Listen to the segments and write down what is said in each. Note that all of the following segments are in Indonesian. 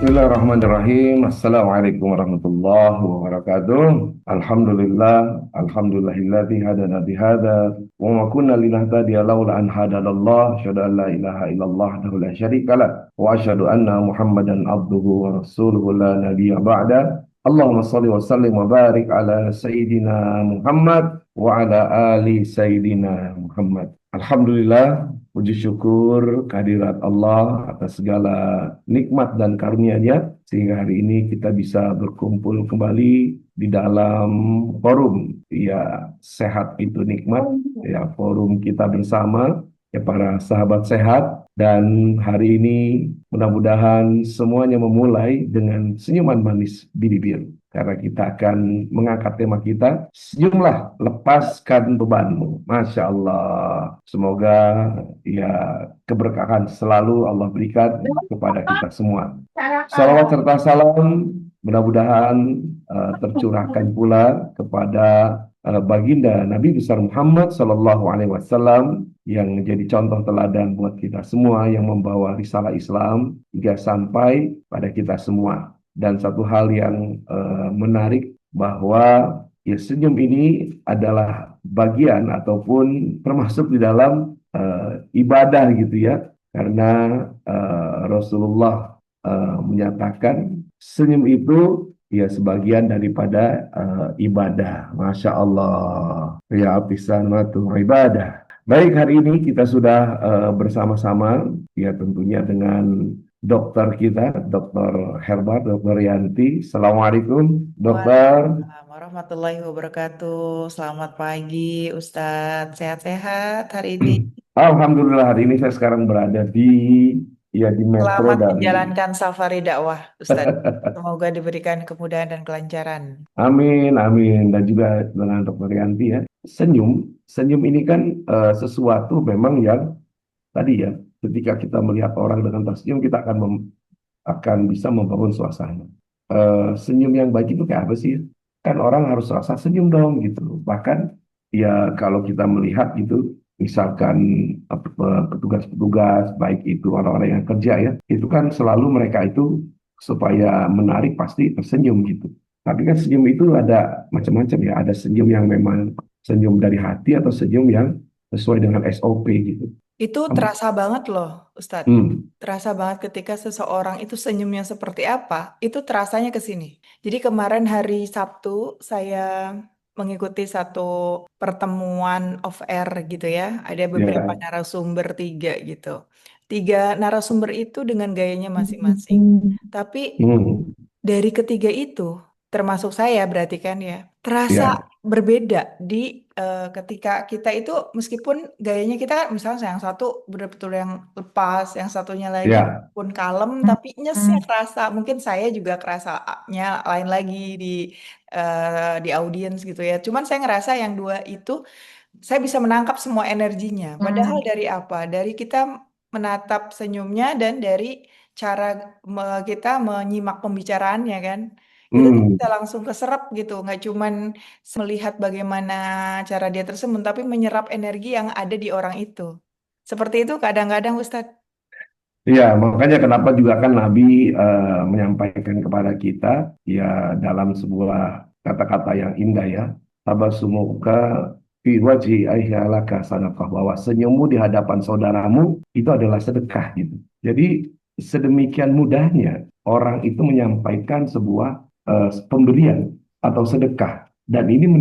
Bismillahirrahmanirrahim. Assalamualaikum warahmatullahi wabarakatuh. Alhamdulillah, alhamdulillahilladzi hadana bihada wa ma kunna linahtadiya laula an hadanallah. Asyhadu an la ilaha illallah wahdahu la syarikalah wa asyhadu anna Muhammadan abduhu wa rasuluhu la nabiyya ba'da. Allahumma shalli wa sallim wa barik ala sayyidina Muhammad wa ala ali sayyidina Muhammad. Alhamdulillah, puji syukur kehadirat Allah atas segala nikmat dan karunia-Nya sehingga hari ini kita bisa berkumpul kembali di dalam forum ya sehat itu nikmat ya forum kita bersama ya para sahabat sehat dan hari ini mudah-mudahan semuanya memulai dengan senyuman manis di bibir. Karena kita akan mengangkat tema kita, senyumlah, lepaskan bebanmu. Masya Allah. Semoga ya keberkahan selalu Allah berikan kepada kita semua. Salawat serta salam mudah-mudahan tercurahkan pula kepada baginda Nabi besar Muhammad Sallallahu Alaihi Wasallam yang menjadi contoh teladan buat kita semua yang membawa risalah Islam hingga sampai pada kita semua. Dan satu hal yang menarik bahwa ya senyum ini adalah bagian ataupun termasuk di dalam ibadah gitu ya. Karena Rasulullah menyatakan senyum itu ya sebagian daripada ibadah. Masya Allah. Ya apisanatu ibadah. Baik, hari ini kita sudah bersama-sama ya tentunya dengan dokter kita, Dokter Herbert, Dokter Yanti. Assalamualaikum, dokter. Waalaikumsalam warahmatullahi wabarakatuh. Selamat pagi, Ustadz. Sehat-sehat hari ini. Alhamdulillah hari ini saya sekarang berada di metro Selamat dan menjalankan safari dakwah, Ustadz. Semoga diberikan kemudahan dan kelancaran. amin, amin. Dan juga dengan Dokter Yanti ya. Senyum ini kan sesuatu memang yang tadi ya, ketika kita melihat orang dengan tersenyum kita akan bisa membangun suasana. Senyum yang baik itu kayak apa sih? Kan orang harus rasa senyum dong gitu. Bahkan ya kalau kita melihat gitu, misalkan petugas-petugas baik itu orang-orang yang kerja ya, itu kan selalu mereka itu supaya menarik pasti tersenyum gitu. Tapi kan senyum itu ada macam-macam ya. Ada senyum yang memang senyum dari hati atau senyum yang sesuai dengan SOP gitu. Itu terasa banget loh, Ustadz. Hmm, Terasa banget ketika seseorang itu senyumnya seperti apa, itu terasanya ke sini. Jadi kemarin hari Sabtu saya mengikuti satu pertemuan off air gitu ya. Ada beberapa ya. narasumber tiga gitu. Tiga narasumber itu dengan gayanya masing-masing. Tapi Hmm, dari ketiga itu, termasuk saya berarti kan ya, terasa ya, berbeda di ketika kita itu meskipun gayanya kita kan misalnya yang satu betul-betul yang lepas, yang satunya lagi ya. pun kalem, tapi nyesnya kerasa. Mungkin saya juga kerasanya lain lagi di audiens gitu ya. Cuman saya ngerasa yang dua itu saya bisa menangkap semua energinya. Padahal dari apa? Dari kita menatap senyumnya dan dari cara kita menyimak pembicaraannya kan. Itu tuh Hmm. bisa langsung keserap gitu, nggak cuman melihat bagaimana cara dia tersenyum, tapi menyerap energi yang ada di orang itu. Seperti itu kadang-kadang Ustadz. Ya, makanya kenapa juga kan Nabi menyampaikan kepada kita ya dalam sebuah kata-kata yang indah ya, tabasumuka fi wajhi ahyalaka sadaqah, bahwa senyummu di hadapan saudaramu itu adalah sedekah gitu. Jadi sedemikian mudahnya orang itu menyampaikan sebuah pemberian atau sedekah dan ini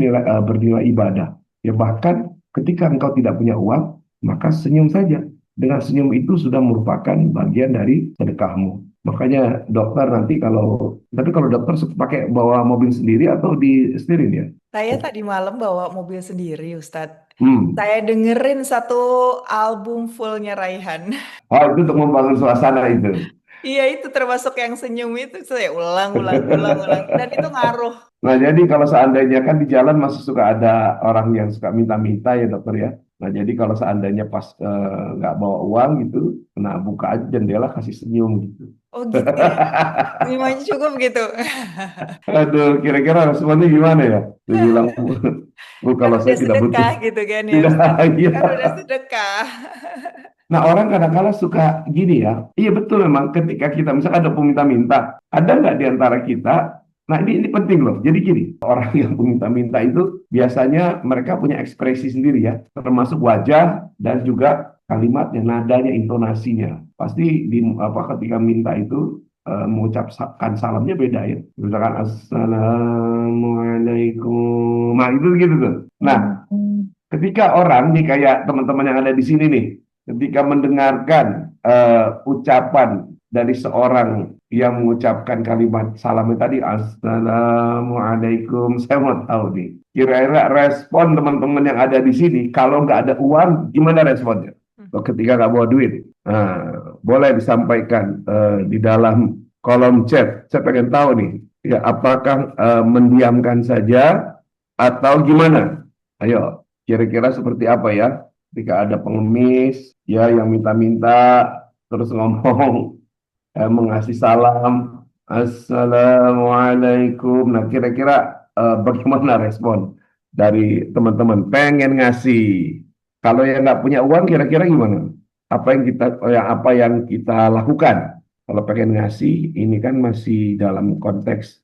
bernilai ibadah. Ya bahkan ketika engkau tidak punya uang, maka senyum saja. Dengan senyum itu sudah merupakan bagian dari sedekahmu. Makanya dokter nanti tapi kalau dokter suka pakai bawa mobil sendiri atau disetirin ya? Saya tadi malam bawa mobil sendiri Ustadz. Hmm. Saya dengerin satu album fullnya Raihan. Oh, itu untuk membangun suasana itu. Iya itu termasuk yang senyum itu saya ulang ulang ulang ulang dan itu ngaruh. Nah, jadi kalau seandainya kan di jalan masih suka ada orang yang suka minta-minta ya dokter ya. Nah, jadi kalau seandainya pas nggak bawa uang gitu, nah buka aja jendela kasih senyum gitu. Oh gitu ya. Senyum cukup gitu. Aduh, kira-kira responnya gimana ya? Dia bilang, Bu, Kan kalau udah saya tidak butuh. sedekah gitu kan ya Tidak, Ustaz. iya. Kan udah sedekah. Nah, orang kadang-kadang suka gini ya. Iya betul memang ketika kita misalkan ada peminta-minta, ada nggak di antara kita? Nah, ini penting loh. Jadi gini, orang yang peminta-minta itu biasanya mereka punya ekspresi sendiri ya, termasuk wajah dan juga kalimatnya, nadanya, intonasinya. Pasti di apa ketika minta itu mengucapkan salamnya beda ya. Misalkan Assalamualaikum. Nah, itu gitu tuh. Nah, ketika orang nih kayak teman-teman yang ada di sini nih, ketika mendengarkan ucapan dari seorang yang mengucapkan kalimat salam tadi, Assalamualaikum, saya mau tahu nih, kira-kira respon teman-teman yang ada di sini, kalau nggak ada uang, gimana responnya? Ketika nggak bawa duit, nah, boleh disampaikan di dalam kolom chat. Saya pengen tahu nih, ya apakah mendiamkan saja atau gimana? Ayo. Kira-kira seperti apa ya? Ketika ada pengemis, ya yang minta-minta, terus ngomong, mengasih salam, Assalamualaikum. Nah, kira-kira bagaimana respon dari teman-teman? Pengen ngasih. Kalau yang nggak punya uang, kira-kira gimana? Apa yang kita lakukan? Kalau pengen ngasih, ini kan masih dalam konteks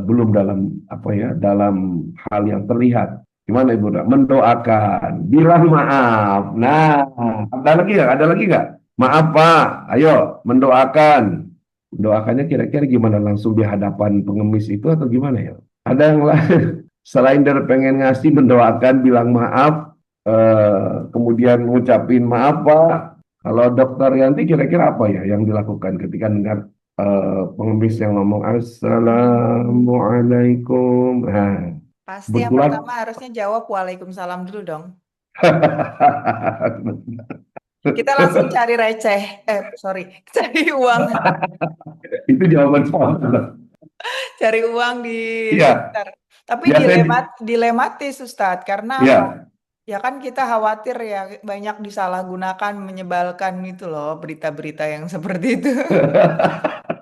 belum dalam apa ya, dalam hal yang terlihat. Gimana Ibu? Mendoakan, bilang maaf. Nah, ada lagi nggak? Ada lagi nggak? Maaf Pak, ayo mendoakan. Mendoakannya kira-kira gimana? Langsung di hadapan pengemis itu atau gimana ya? Ada yang lain selain dari pengen ngasih, mendoakan, bilang maaf, kemudian ngucapin maaf Pak. Kalau Dokter Yanti kira-kira apa ya yang dilakukan ketika dengar pengemis yang ngomong Assalamualaikum. Nah, Pasti yang kebetulan pertama harusnya jawab Waalaikumsalam dulu dong. Kita langsung cari receh. Sorry, cari uang. itu jawaban soal. Cari uang di Iya, sekitar. Tapi biasanya dilematis Ustadz, karena apa? ya. Ya kan kita khawatir ya banyak disalahgunakan, menyebalkan itu loh berita-berita yang seperti itu.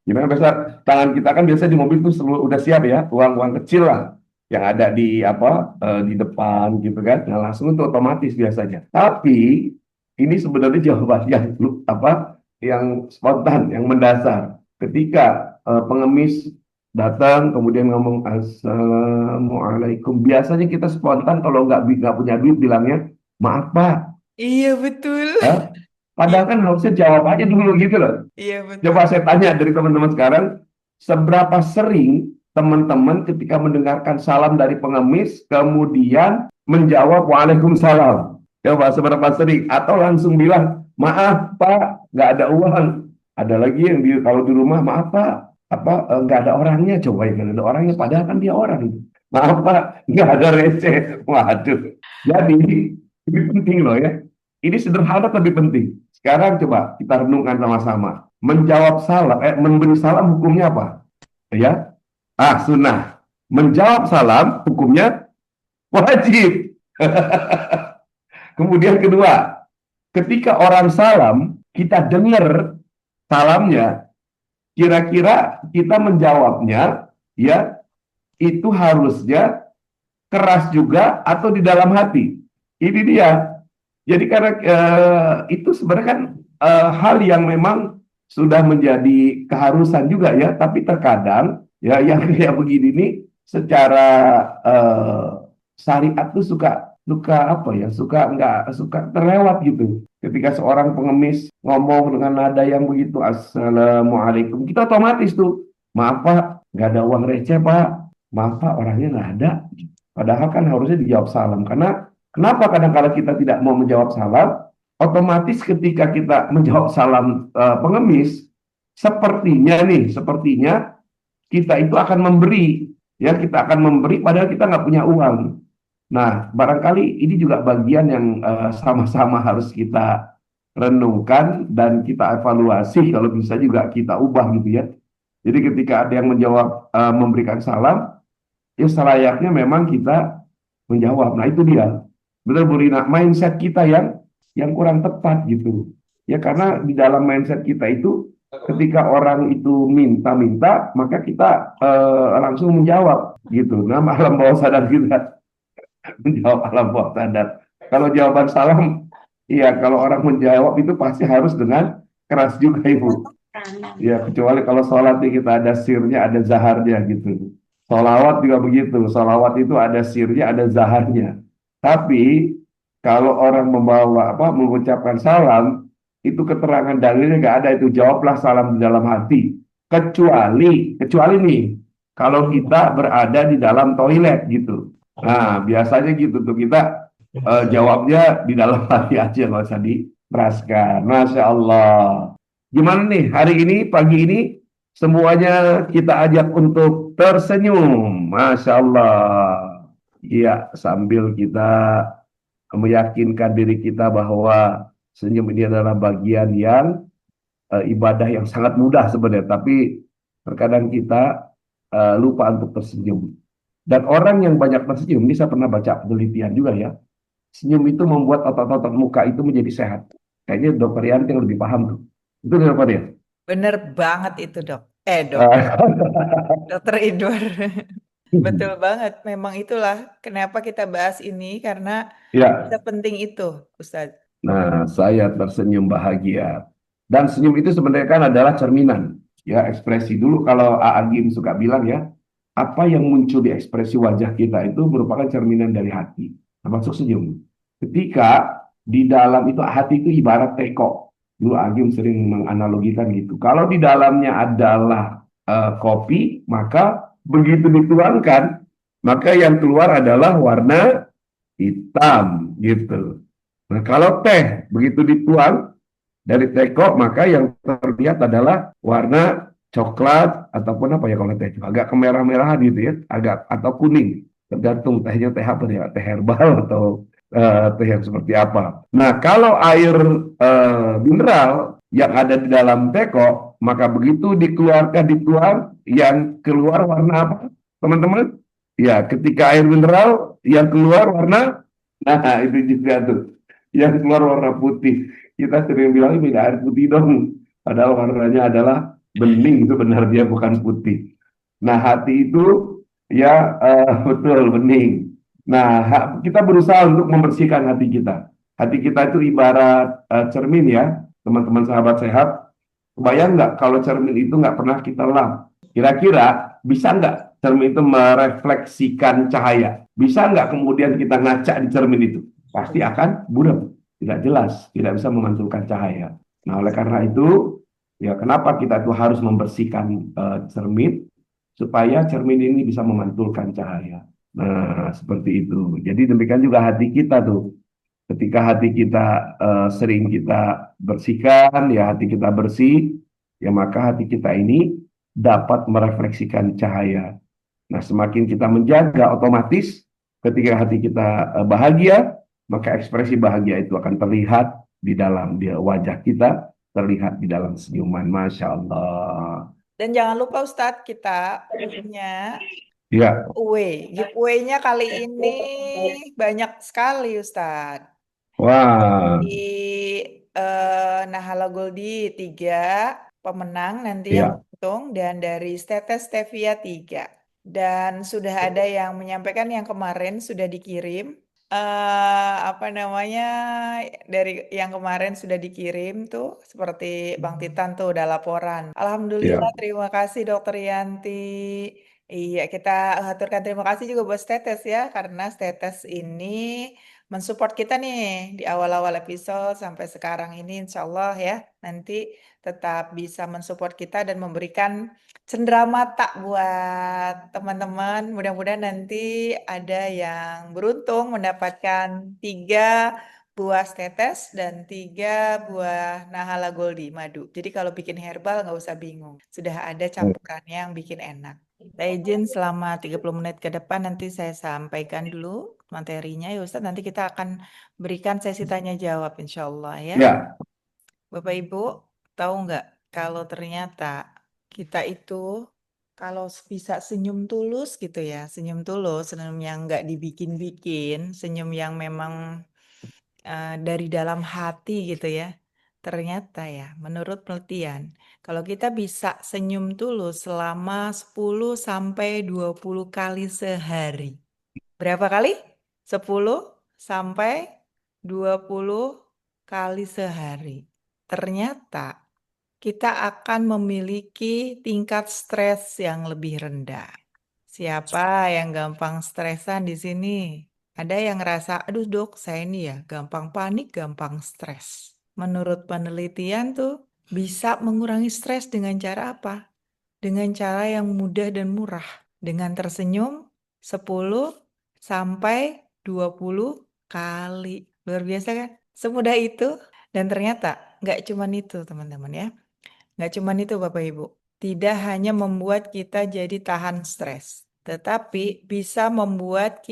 Gimana biasa tangan kita kan biasa di mobil tuh selalu udah siap ya, uang-uang kecil lah yang ada di apa di depan gitu kan. Nah, langsung itu otomatis biasanya. Tapi ini sebenarnya jawaban yang apa yang spontan, yang mendasar. Ketika pengemis datang kemudian ngomong Assalamualaikum, biasanya kita spontan kalau nggak punya duit bilangnya maaf Pak. Iya betul. Ya. Iya, Padahal kan harusnya jawab aja dulu gitu loh. iya betul. Coba saya tanya dari teman-teman sekarang, seberapa sering teman-teman ketika mendengarkan salam dari pengemis, kemudian menjawab Waalaikumsalam? Coba seberapa sering? Atau langsung bilang, maaf Pak, nggak ada uang. Ada lagi yang kalau di rumah, maaf Pak, nggak ada orangnya. Coba yang nggak ada orangnya, padahal kan dia orang. Maaf Pak, nggak ada receh. Waduh. Jadi, ini penting loh ya. Ini sederhana tapi penting. Sekarang coba kita renungkan sama-sama. Menjawab salam, memberi salam hukumnya apa? Ya, sunnah. Menjawab salam hukumnya wajib. Kemudian kedua, ketika orang salam, kita dengar salamnya, kira-kira kita menjawabnya, ya, itu harusnya keras juga atau di dalam hati. Ini dia. Jadi karena itu sebenarnya kan hal yang memang sudah menjadi keharusan juga ya, tapi terkadang ya yang kayak begini nih secara eh, syariat tuh suka suka apa ya, suka nggak suka terlewat gitu. Ketika seorang pengemis ngomong dengan nada yang begitu, Assalamualaikum, kita otomatis tuh, maaf Pak, nggak ada uang receh Pak, maaf Pak, orangnya nggak ada. Padahal kan harusnya dijawab salam. Karena kenapa kadang-kala kita tidak mau menjawab salam? Otomatis ketika kita menjawab salam pengemis, sepertinya kita itu akan memberi, ya kita akan memberi padahal kita nggak punya uang. Nah, barangkali ini juga bagian yang sama-sama harus kita renungkan dan kita evaluasi kalau bisa juga kita ubah gitu ya. Jadi ketika ada yang menjawab memberikan salam, ya selayaknya memang kita menjawab. Nah itu dia, benar Bu Rina, mindset kita yang kurang tepat gitu. Ya karena di dalam mindset kita itu, ketika orang itu minta-minta, maka kita langsung menjawab gitu. Nah alam bawah sadar kita menjawab alam bawah sadar. Kalau jawaban salam Iya, kalau orang menjawab itu pasti harus dengan keras juga, Ibu. Ya, kecuali kalau sholat nih kita ada sirnya, ada zaharnya gitu. Sholawat juga begitu. Sholawat itu ada sirnya, ada zaharnya. Tapi kalau orang membawa apa mengucapkan salam, itu keterangan dalilnya nggak ada. Itu jawablah salam di dalam hati. Kecuali nih, kalau kita berada di dalam toilet gitu. Nah, biasanya gitu tuh kita jawabnya di dalam hati aja, nggak usah dikeraskan. Masya Allah. Gimana nih hari ini, pagi ini, semuanya kita ajak untuk tersenyum. Masya Allah. Iya, sambil kita meyakinkan diri kita bahwa senyum ini adalah bagian yang ibadah yang sangat mudah sebenarnya, tapi terkadang kita lupa untuk tersenyum. Dan orang yang banyak tersenyum, ini saya pernah baca penelitian juga ya, senyum itu membuat otot-otot muka itu menjadi sehat. Kayaknya dokter Yanti yang lebih paham tuh. Itu kenapa dia? Bener banget itu dok. Dok, dokter Idwar. Betul banget. Memang itulah kenapa kita bahas ini karena Ya, sepenting itu, Ustadz. nah, saya tersenyum bahagia. Dan senyum itu sebenarnya kan adalah cerminan. Ya, ekspresi dulu kalau Agim suka bilang ya, apa yang muncul di ekspresi wajah kita itu merupakan cerminan dari hati, termasuk senyum. Ketika di dalam itu hati itu ibarat teko. Dulu Agim sering menganalogikan gitu. Kalau di dalamnya adalah kopi, maka begitu dituangkan, maka yang keluar adalah warna hitam gitu. Nah, kalau teh begitu dituang dari teko, maka yang terlihat adalah warna coklat ataupun apa ya kalau teh itu agak kemerah-merahan gitu ya, agak atau kuning, tergantung tehnya teh apa ya, teh herbal atau teh yang seperti apa. Nah, kalau air mineral yang ada di dalam teko, maka begitu dikeluarkan dituang, yang keluar warna apa, teman-teman? Ya, ketika air mineral yang keluar warna, nah itu juga tuh, yang keluar warna putih. Kita sering bilang ini air putih dong. Padahal warnanya adalah bening, itu benar dia bukan putih. Nah, hati itu ya betul bening. Nah, kita berusaha untuk membersihkan hati kita. Hati kita itu ibarat cermin ya, teman-teman sahabat sehat. Kebayang nggak kalau cermin itu nggak pernah kita lap? Kira-kira bisa nggak cermin itu merefleksikan cahaya? Bisa nggak kemudian kita ngaca di cermin itu? Pasti akan buram, tidak jelas, tidak bisa memantulkan cahaya. Nah, oleh karena itu, ya kenapa kita itu harus membersihkan cermin supaya cermin ini bisa memantulkan cahaya. Nah, seperti itu. Jadi demikian juga hati kita tuh. Ketika hati kita sering kita bersihkan, ya hati kita bersih, ya maka hati kita ini dapat merefleksikan cahaya. Nah, semakin kita menjaga, otomatis ketika hati kita bahagia, maka ekspresi bahagia itu akan terlihat di dalam dia wajah kita, terlihat di dalam senyuman. Masya Allah. Dan jangan lupa Ustadz, kita punya Ya, giveaway. Giveaway-nya kali ini banyak sekali Ustadz. wah, Di Nahala Goldi 3 pemenang nanti yang ya, beruntung dan dari Tetes Stevia 3. Dan sudah ada yang menyampaikan yang kemarin sudah dikirim. Apa namanya dari yang kemarin sudah dikirim tuh seperti Bang Titan tuh udah laporan. Alhamdulillah ya. terima kasih Dokter Yanti. Iya kita aturkan terima kasih juga buat Tetes ya karena Tetes ini mensupport kita nih di awal-awal episode sampai sekarang ini insya Allah ya nanti tetap bisa mensupport kita dan memberikan cenderamata buat teman-teman. Mudah-mudahan nanti ada yang beruntung mendapatkan 3 buah tetes dan 3 buah Nahala Goldi madu. Jadi kalau bikin herbal nggak usah bingung. Sudah ada campurannya yang bikin enak. Saya izin selama 30 menit ke depan nanti saya sampaikan dulu materinya ya Ustaz. Nanti kita akan berikan sesi tanya jawab insya Allah ya. Ya, Bapak Ibu, tahu nggak kalau ternyata kita itu kalau bisa senyum tulus gitu ya, senyum tulus, senyum yang nggak dibikin-bikin, senyum yang memang dari dalam hati gitu ya. Ternyata ya, menurut penelitian, kalau kita bisa senyum tulus selama 10 sampai 20 kali sehari. Berapa kali? 10 sampai 20 kali sehari, ternyata kita akan memiliki tingkat stres yang lebih rendah. Siapa yang gampang stresan di sini? Ada yang ngerasa, aduh dok, saya ini ya gampang panik, gampang stres. Menurut penelitian tuh bisa mengurangi stres dengan cara apa? Dengan cara yang mudah dan murah. Dengan tersenyum 10 sampai 20 kali. Luar biasa kan? Semudah itu. Dan ternyata nggak cuman itu teman-teman ya. Nggak cuman itu Bapak Ibu. Tidak hanya membuat kita jadi tahan stres. Tetapi bisa membuat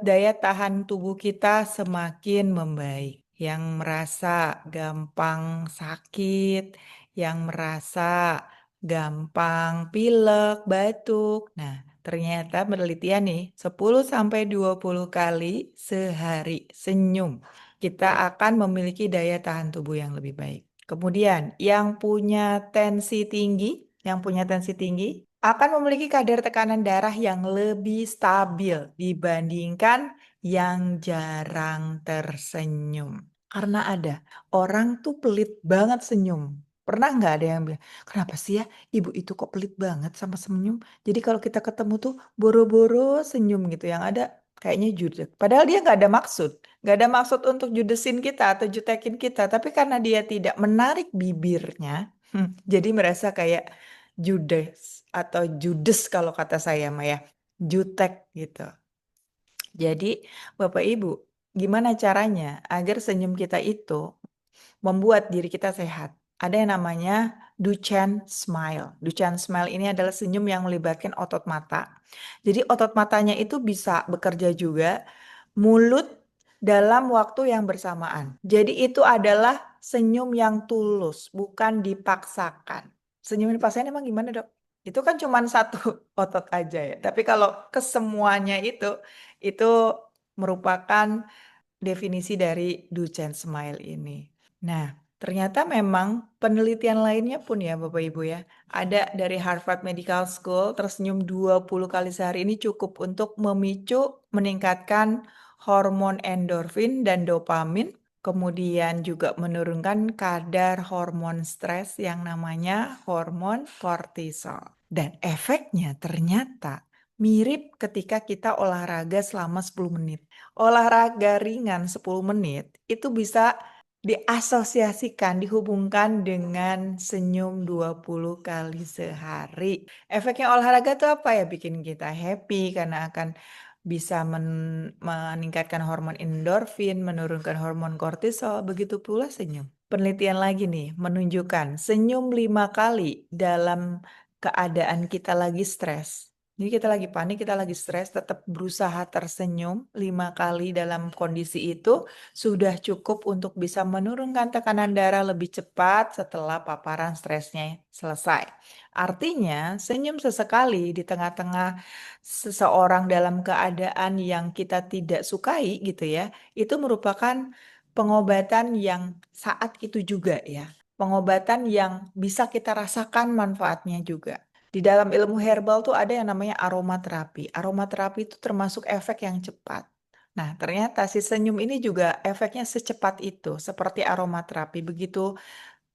daya tahan tubuh kita semakin membaik. Yang merasa gampang sakit, yang merasa gampang pilek, batuk. Nah, ternyata penelitian nih 10 sampai 20 kali sehari senyum. Kita akan memiliki daya tahan tubuh yang lebih baik. Kemudian, yang punya tensi tinggi akan memiliki kadar tekanan darah yang lebih stabil dibandingkan yang jarang tersenyum. Karena ada orang tuh pelit banget senyum. Pernah nggak ada yang bilang, kenapa sih ya ibu itu kok pelit banget sama senyum? Jadi kalau kita ketemu tuh boro-boro senyum gitu, yang ada kayaknya judes. Padahal dia nggak ada maksud. Nggak ada maksud untuk judesin kita atau jutekin kita. Tapi karena dia tidak menarik bibirnya, jadi merasa kayak judes atau judes kalau kata saya mah ya. Jutek gitu. Jadi Bapak Ibu, gimana caranya agar senyum kita itu membuat diri kita sehat? Ada yang namanya Duchenne Smile. Duchenne Smile ini adalah senyum yang melibatkan otot mata. Jadi otot matanya itu bisa bekerja juga, mulut dalam waktu yang bersamaan. Jadi itu adalah senyum yang tulus, bukan dipaksakan. Senyum yang dipaksakan emang gimana dok? Itu kan cuma satu otot aja ya. Tapi kalau kesemuanya itu merupakan definisi dari Duchenne Smile ini. Nah, ternyata memang penelitian lainnya pun ya Bapak Ibu ya. Ada dari Harvard Medical School, tersenyum 20 kali sehari ini cukup untuk meningkatkan hormon endorfin dan dopamin, kemudian juga menurunkan kadar hormon stres yang namanya hormon kortisol. Dan efeknya ternyata mirip ketika kita olahraga selama 10 menit. Olahraga ringan 10 menit itu bisa diasosiasikan, dihubungkan dengan senyum 20 kali sehari. Efeknya olahraga itu apa ya? Bikin kita happy karena akan bisa meningkatkan hormon endorfin, menurunkan hormon kortisol, begitu pula senyum. Penelitian lagi nih menunjukkan senyum 5 kali dalam keadaan kita lagi stres. Jadi kita lagi panik, kita lagi stres, tetap berusaha tersenyum 5 kali dalam kondisi itu sudah cukup untuk bisa menurunkan tekanan darah lebih cepat setelah paparan stresnya selesai. Artinya, senyum sesekali di tengah-tengah seseorang dalam keadaan yang kita tidak sukai gitu ya, itu merupakan pengobatan yang saat itu juga ya. Pengobatan yang bisa kita rasakan manfaatnya juga. Di dalam ilmu herbal tuh ada yang namanya aromaterapi. Aromaterapi itu termasuk efek yang cepat. Nah, ternyata si senyum ini juga efeknya secepat itu, seperti aromaterapi. Begitu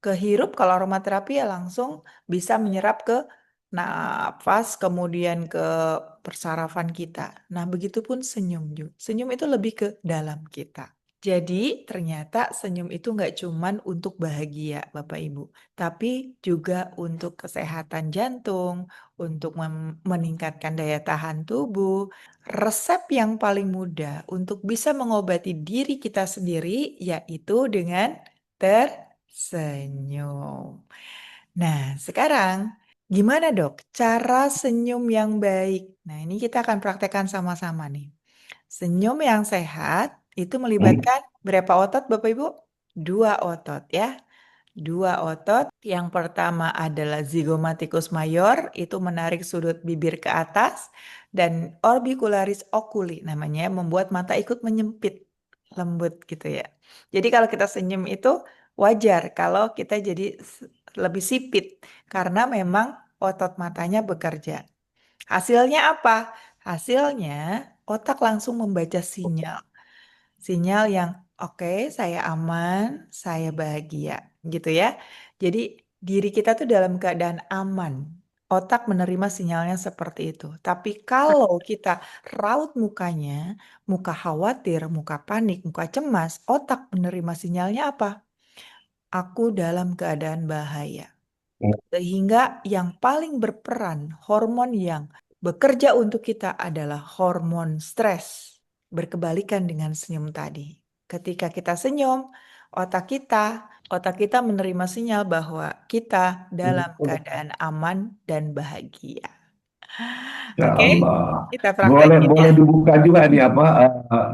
kehirup, kalau aromaterapi ya langsung bisa menyerap ke nafas, kemudian ke persarafan kita. Nah, begitupun senyum juga. Senyum itu lebih ke dalam kita. Jadi ternyata senyum itu nggak cuman untuk bahagia Bapak Ibu, tapi juga untuk kesehatan jantung, untuk meningkatkan daya tahan tubuh. Resep yang paling mudah untuk bisa mengobati diri kita sendiri yaitu dengan tersenyum. Nah, sekarang gimana dok cara senyum yang baik? Nah, ini kita akan praktekkan sama-sama nih. Senyum yang sehat itu melibatkan berapa otot Bapak Ibu? Dua otot ya. Dua otot. Yang pertama adalah zygomatikus major, itu menarik sudut bibir ke atas. Dan orbicularis oculi namanya, membuat mata ikut menyempit. Lembut gitu ya. Jadi kalau kita senyum itu wajar kalau kita jadi lebih sipit. Karena memang otot matanya bekerja. Hasilnya apa? Hasilnya otak langsung membaca sinyal. Sinyal yang oke, saya aman, saya bahagia, gitu ya. Jadi diri kita tuh dalam keadaan aman. Otak menerima sinyalnya seperti itu. Tapi kalau kita raut mukanya, muka khawatir, muka panik, muka cemas, otak menerima sinyalnya apa? Aku dalam keadaan bahaya. Sehingga yang paling berperan, hormon yang bekerja untuk kita adalah hormon stres. Berkebalikan dengan senyum tadi. Ketika kita senyum, otak kita, otak kita menerima sinyal bahwa kita dalam keadaan aman dan bahagia. Ya Oke, Allah. kita Boleh praktekin ya. boleh dibuka juga nih apa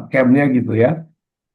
camnya gitu ya.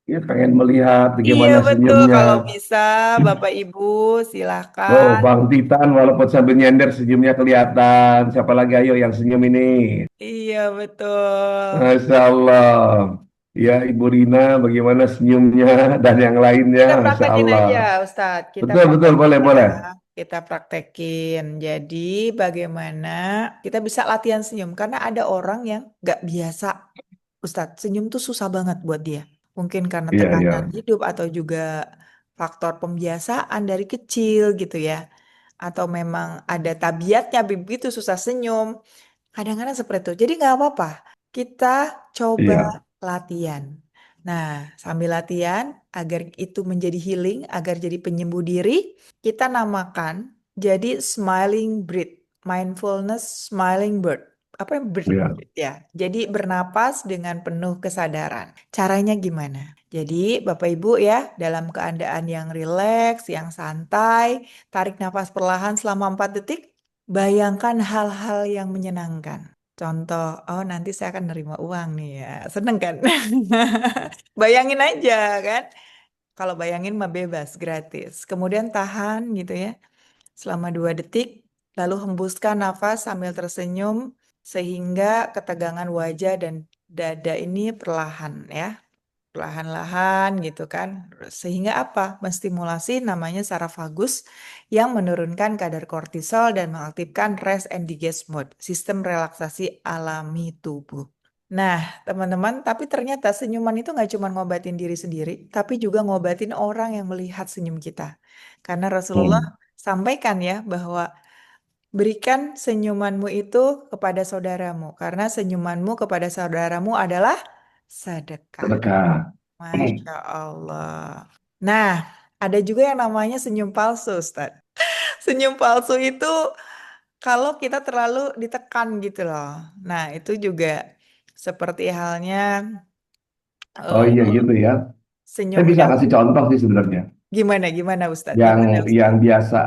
Ya pengen melihat Iya bagaimana betul, senyumnya. kalau bisa Bapak Ibu Oh, silakan. Bang Titan walaupun sambil nyender senyumnya kelihatan. Siapa lagi ayo yang senyum ini? Iya betul. Masya Allah. Ya, Ibu Rina bagaimana senyumnya dan yang lainnya. Kita Masya praktekin Allah. aja, Ustadz. Kita Betul, betul, praktekin boleh, ya. boleh. Kita praktekin. Jadi, bagaimana kita bisa latihan senyum? Karena ada orang yang nggak biasa, Ustadz. Senyum tuh susah banget buat dia. Mungkin karena Iya, tekanan iya. hidup atau juga faktor pembiasaan dari kecil gitu ya. Atau memang ada tabiatnya begitu susah senyum. Kadang-kadang seperti itu. Jadi nggak apa-apa. Kita coba Iya, latihan. Nah, sambil latihan, agar itu menjadi healing, agar jadi penyembuh diri, kita namakan jadi smiling breath. Mindfulness smiling bird. Apa yang bird? iya. Ya, jadi bernapas dengan penuh kesadaran. Caranya gimana? Jadi, Bapak Ibu ya, dalam keadaan yang rileks, yang santai, tarik nafas perlahan selama 4 detik, bayangkan hal-hal yang menyenangkan. Contoh, oh nanti saya akan nerima uang nih ya. Seneng kan? Bayangin aja kan. Kalau bayangin mah bebas, gratis. Kemudian tahan gitu ya. Selama 2 detik. Lalu hembuskan nafas sambil tersenyum. Sehingga ketegangan wajah dan dada ini perlahan ya. Perlahan-lahan gitu kan. Sehingga apa? Menstimulasi namanya saraf vagus yang menurunkan kadar kortisol dan mengaktifkan rest and digest mode, sistem relaksasi alami tubuh. Nah, teman-teman, tapi ternyata senyuman itu nggak cuma ngobatin diri sendiri, tapi juga ngobatin orang yang melihat senyum kita. Karena Rasulullah Hmm. sampaikan ya bahwa berikan senyumanmu itu kepada saudaramu, karena senyumanmu kepada saudaramu adalah sedekah. Sedekah. Masya Allah. Nah, ada juga yang namanya senyum palsu, Ustaz. Senyum palsu itu kalau kita terlalu ditekan gitu loh. Nah, itu juga seperti halnya Oh iya eh, gitu ya. senyum Saya bisa yang kasih contoh sih sebenarnya. gimana Ustaz? Yang Gimana yang Ustaz? biasa,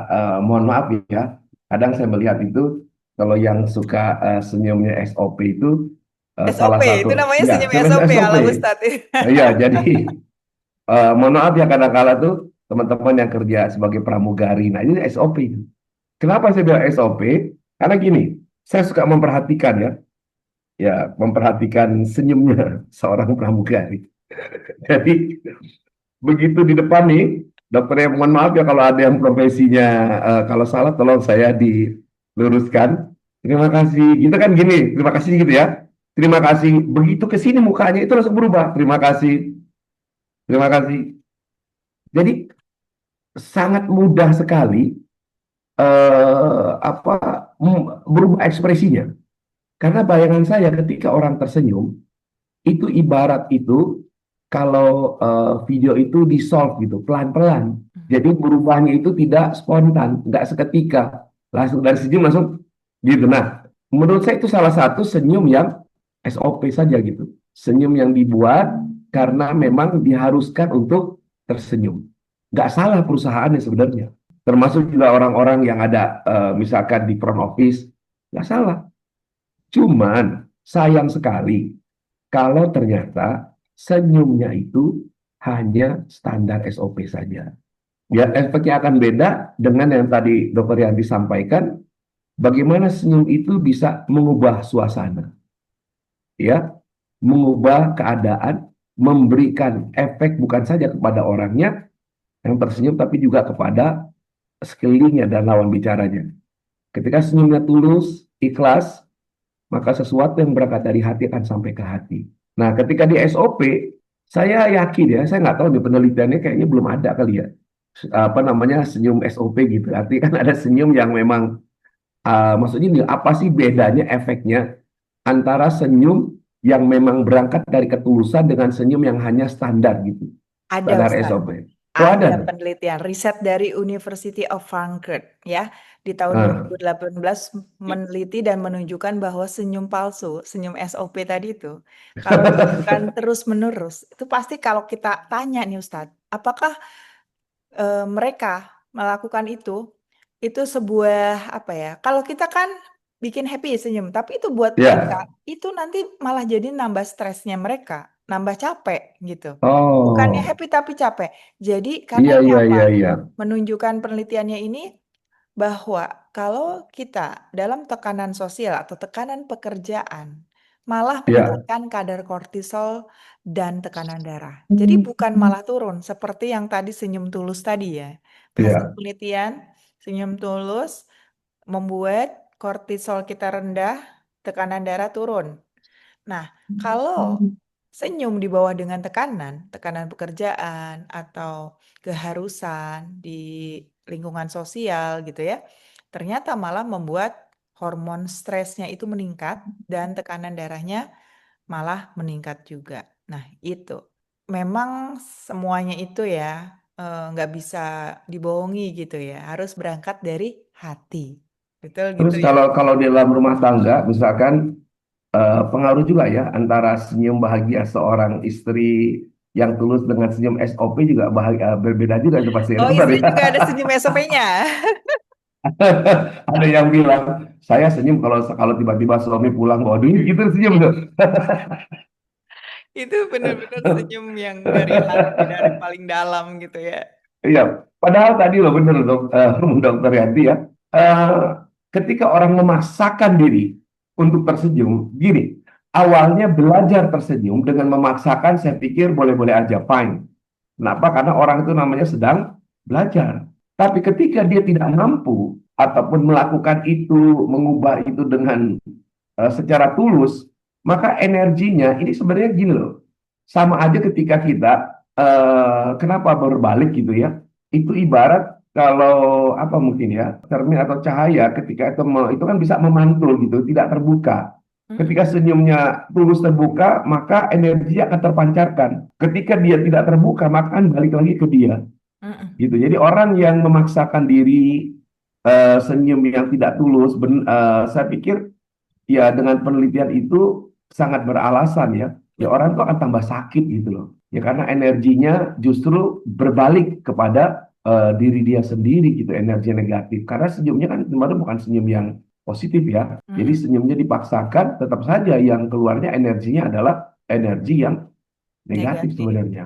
mohon maaf ya. Kadang saya melihat itu kalau yang suka senyumnya SOP itu salah SOP, satu itu namanya ya senyum senyum SOP SOP. ala Ustaz. Iya, jadi mohon maaf ya kadang-kala tuh teman-teman yang kerja sebagai pramugari. Nah, ini SOP. Kenapa saya bilang SOP? Karena gini, saya suka memperhatikan ya, ya memperhatikan senyumnya seorang pramugari. Jadi begitu di depan nih, dokter yang mohon maaf ya kalau ada yang profesinya kalau salah tolong saya diluruskan. Terima kasih. Gitu kan gini, terima kasih gitu ya. Terima kasih. Begitu ke sini mukanya itu langsung berubah. Terima kasih. Terima kasih. Jadi sangat mudah sekali apa berubah ekspresinya. Karena bayangan saya ketika orang tersenyum itu ibarat itu kalau video itu di solve gitu pelan-pelan. Jadi berubahnya itu tidak spontan, nggak seketika, langsung dari senyum langsung gitu. Nah, menurut saya itu salah satu senyum yang SOP saja gitu. Senyum yang dibuat karena memang diharuskan untuk tersenyum. Nggak salah perusahaannya sebenarnya. Termasuk juga orang-orang yang ada misalkan di front office, nggak salah. Cuman sayang sekali kalau ternyata senyumnya itu hanya standar SOP saja. Ya, efeknya akan beda dengan yang tadi Dokter yang disampaikan, bagaimana senyum itu bisa mengubah suasana, ya, mengubah keadaan, memberikan efek bukan saja kepada orangnya yang tersenyum, tapi juga kepada sekelilingnya dan lawan bicaranya. Ketika senyumnya tulus, ikhlas, maka sesuatu yang berangkat dari hati akan sampai ke hati. Nah, ketika di SOP, Saya yakin ya, saya nggak tahu di penelitiannya kayaknya belum ada kali ya. Apa namanya senyum SOP gitu. Artinya kan ada senyum yang memang, maksudnya nih, apa sih bedanya efeknya antara senyum yang memang berangkat dari ketulusan dengan senyum yang hanya standar gitu, Ada standar Ustaz. SOP. Oh ada Ada tuh. penelitian riset dari University of Frankfurt ya di tahun Ah. 2018 meneliti dan menunjukkan bahwa senyum palsu, senyum SOP tadi itu kalau dilakukan terus-menerus itu pasti kalau kita tanya nih Ustadz, apakah mereka melakukan itu sebuah apa ya? Kalau kita kan bikin happy senyum, tapi itu buat mereka Ya. itu nanti malah jadi nambah stresnya mereka, nambah capek gitu. Bukannya Oh, happy tapi capek. Jadi karena iya ini iya apa? iya iya. Menunjukkan penelitiannya ini bahwa kalau kita dalam tekanan sosial atau tekanan pekerjaan malah Iya. meningkatkan kadar kortisol dan tekanan darah. Jadi bukan malah turun seperti yang tadi senyum tulus tadi ya. Hasil Iya. penelitian senyum tulus membuat kortisol kita rendah, tekanan darah turun. Nah, kalau senyum di bawah dengan tekanan, tekanan pekerjaan atau keharusan di lingkungan sosial gitu ya, ternyata malah membuat hormon stresnya itu meningkat dan tekanan darahnya malah meningkat juga. Nah, itu memang semuanya itu ya nggak bisa dibohongi gitu ya, harus berangkat dari hati. Betul gitu Terus ya. kalau kalau di dalam rumah tangga, misalkan, pengaruh juga ya antara senyum bahagia seorang istri yang tulus dengan senyum SOP juga bahagia, berbeda juga itu pasti ya, Oh, dokter istri ya. juga ada senyum SOP-nya. Ada yang bilang saya senyum kalau kalau tiba-tiba suami pulang bawa duit gitu senyum tuh. Itu bener-bener senyum yang dari hati, dari paling dalam gitu ya. Iya, padahal tadi loh bener dok, dokter Yanti ya. Eh, Ketika orang memaksakan diri untuk tersenyum, gini, awalnya belajar tersenyum dengan memaksakan, saya pikir boleh-boleh aja, fine. Kenapa? Karena orang itu namanya sedang belajar. Tapi ketika dia tidak mampu ataupun melakukan itu, mengubah itu dengan secara tulus, maka energinya ini sebenarnya gini loh. Sama aja ketika kita, kenapa berbalik gitu ya? Itu ibarat kalau apa mungkin ya, cermin atau cahaya ketika itu kan bisa memantul gitu, tidak terbuka. Mm-mm, Ketika senyumnya tulus terbuka, maka energi akan terpancarkan. Ketika dia tidak terbuka, maka akan balik lagi ke dia. mm-mm. Gitu. Jadi orang yang memaksakan diri, senyum yang tidak tulus, saya pikir ya dengan penelitian itu sangat beralasan ya. Ya orang itu akan tambah sakit gitu loh. Ya karena energinya justru berbalik kepada diri dia sendiri gitu, energi negatif. Karena senyumnya kan sebenarnya bukan senyum yang positif ya. Jadi Mm-mm. senyumnya dipaksakan, tetap saja yang keluarnya energinya adalah energi yang negatif Negatif. sebenarnya.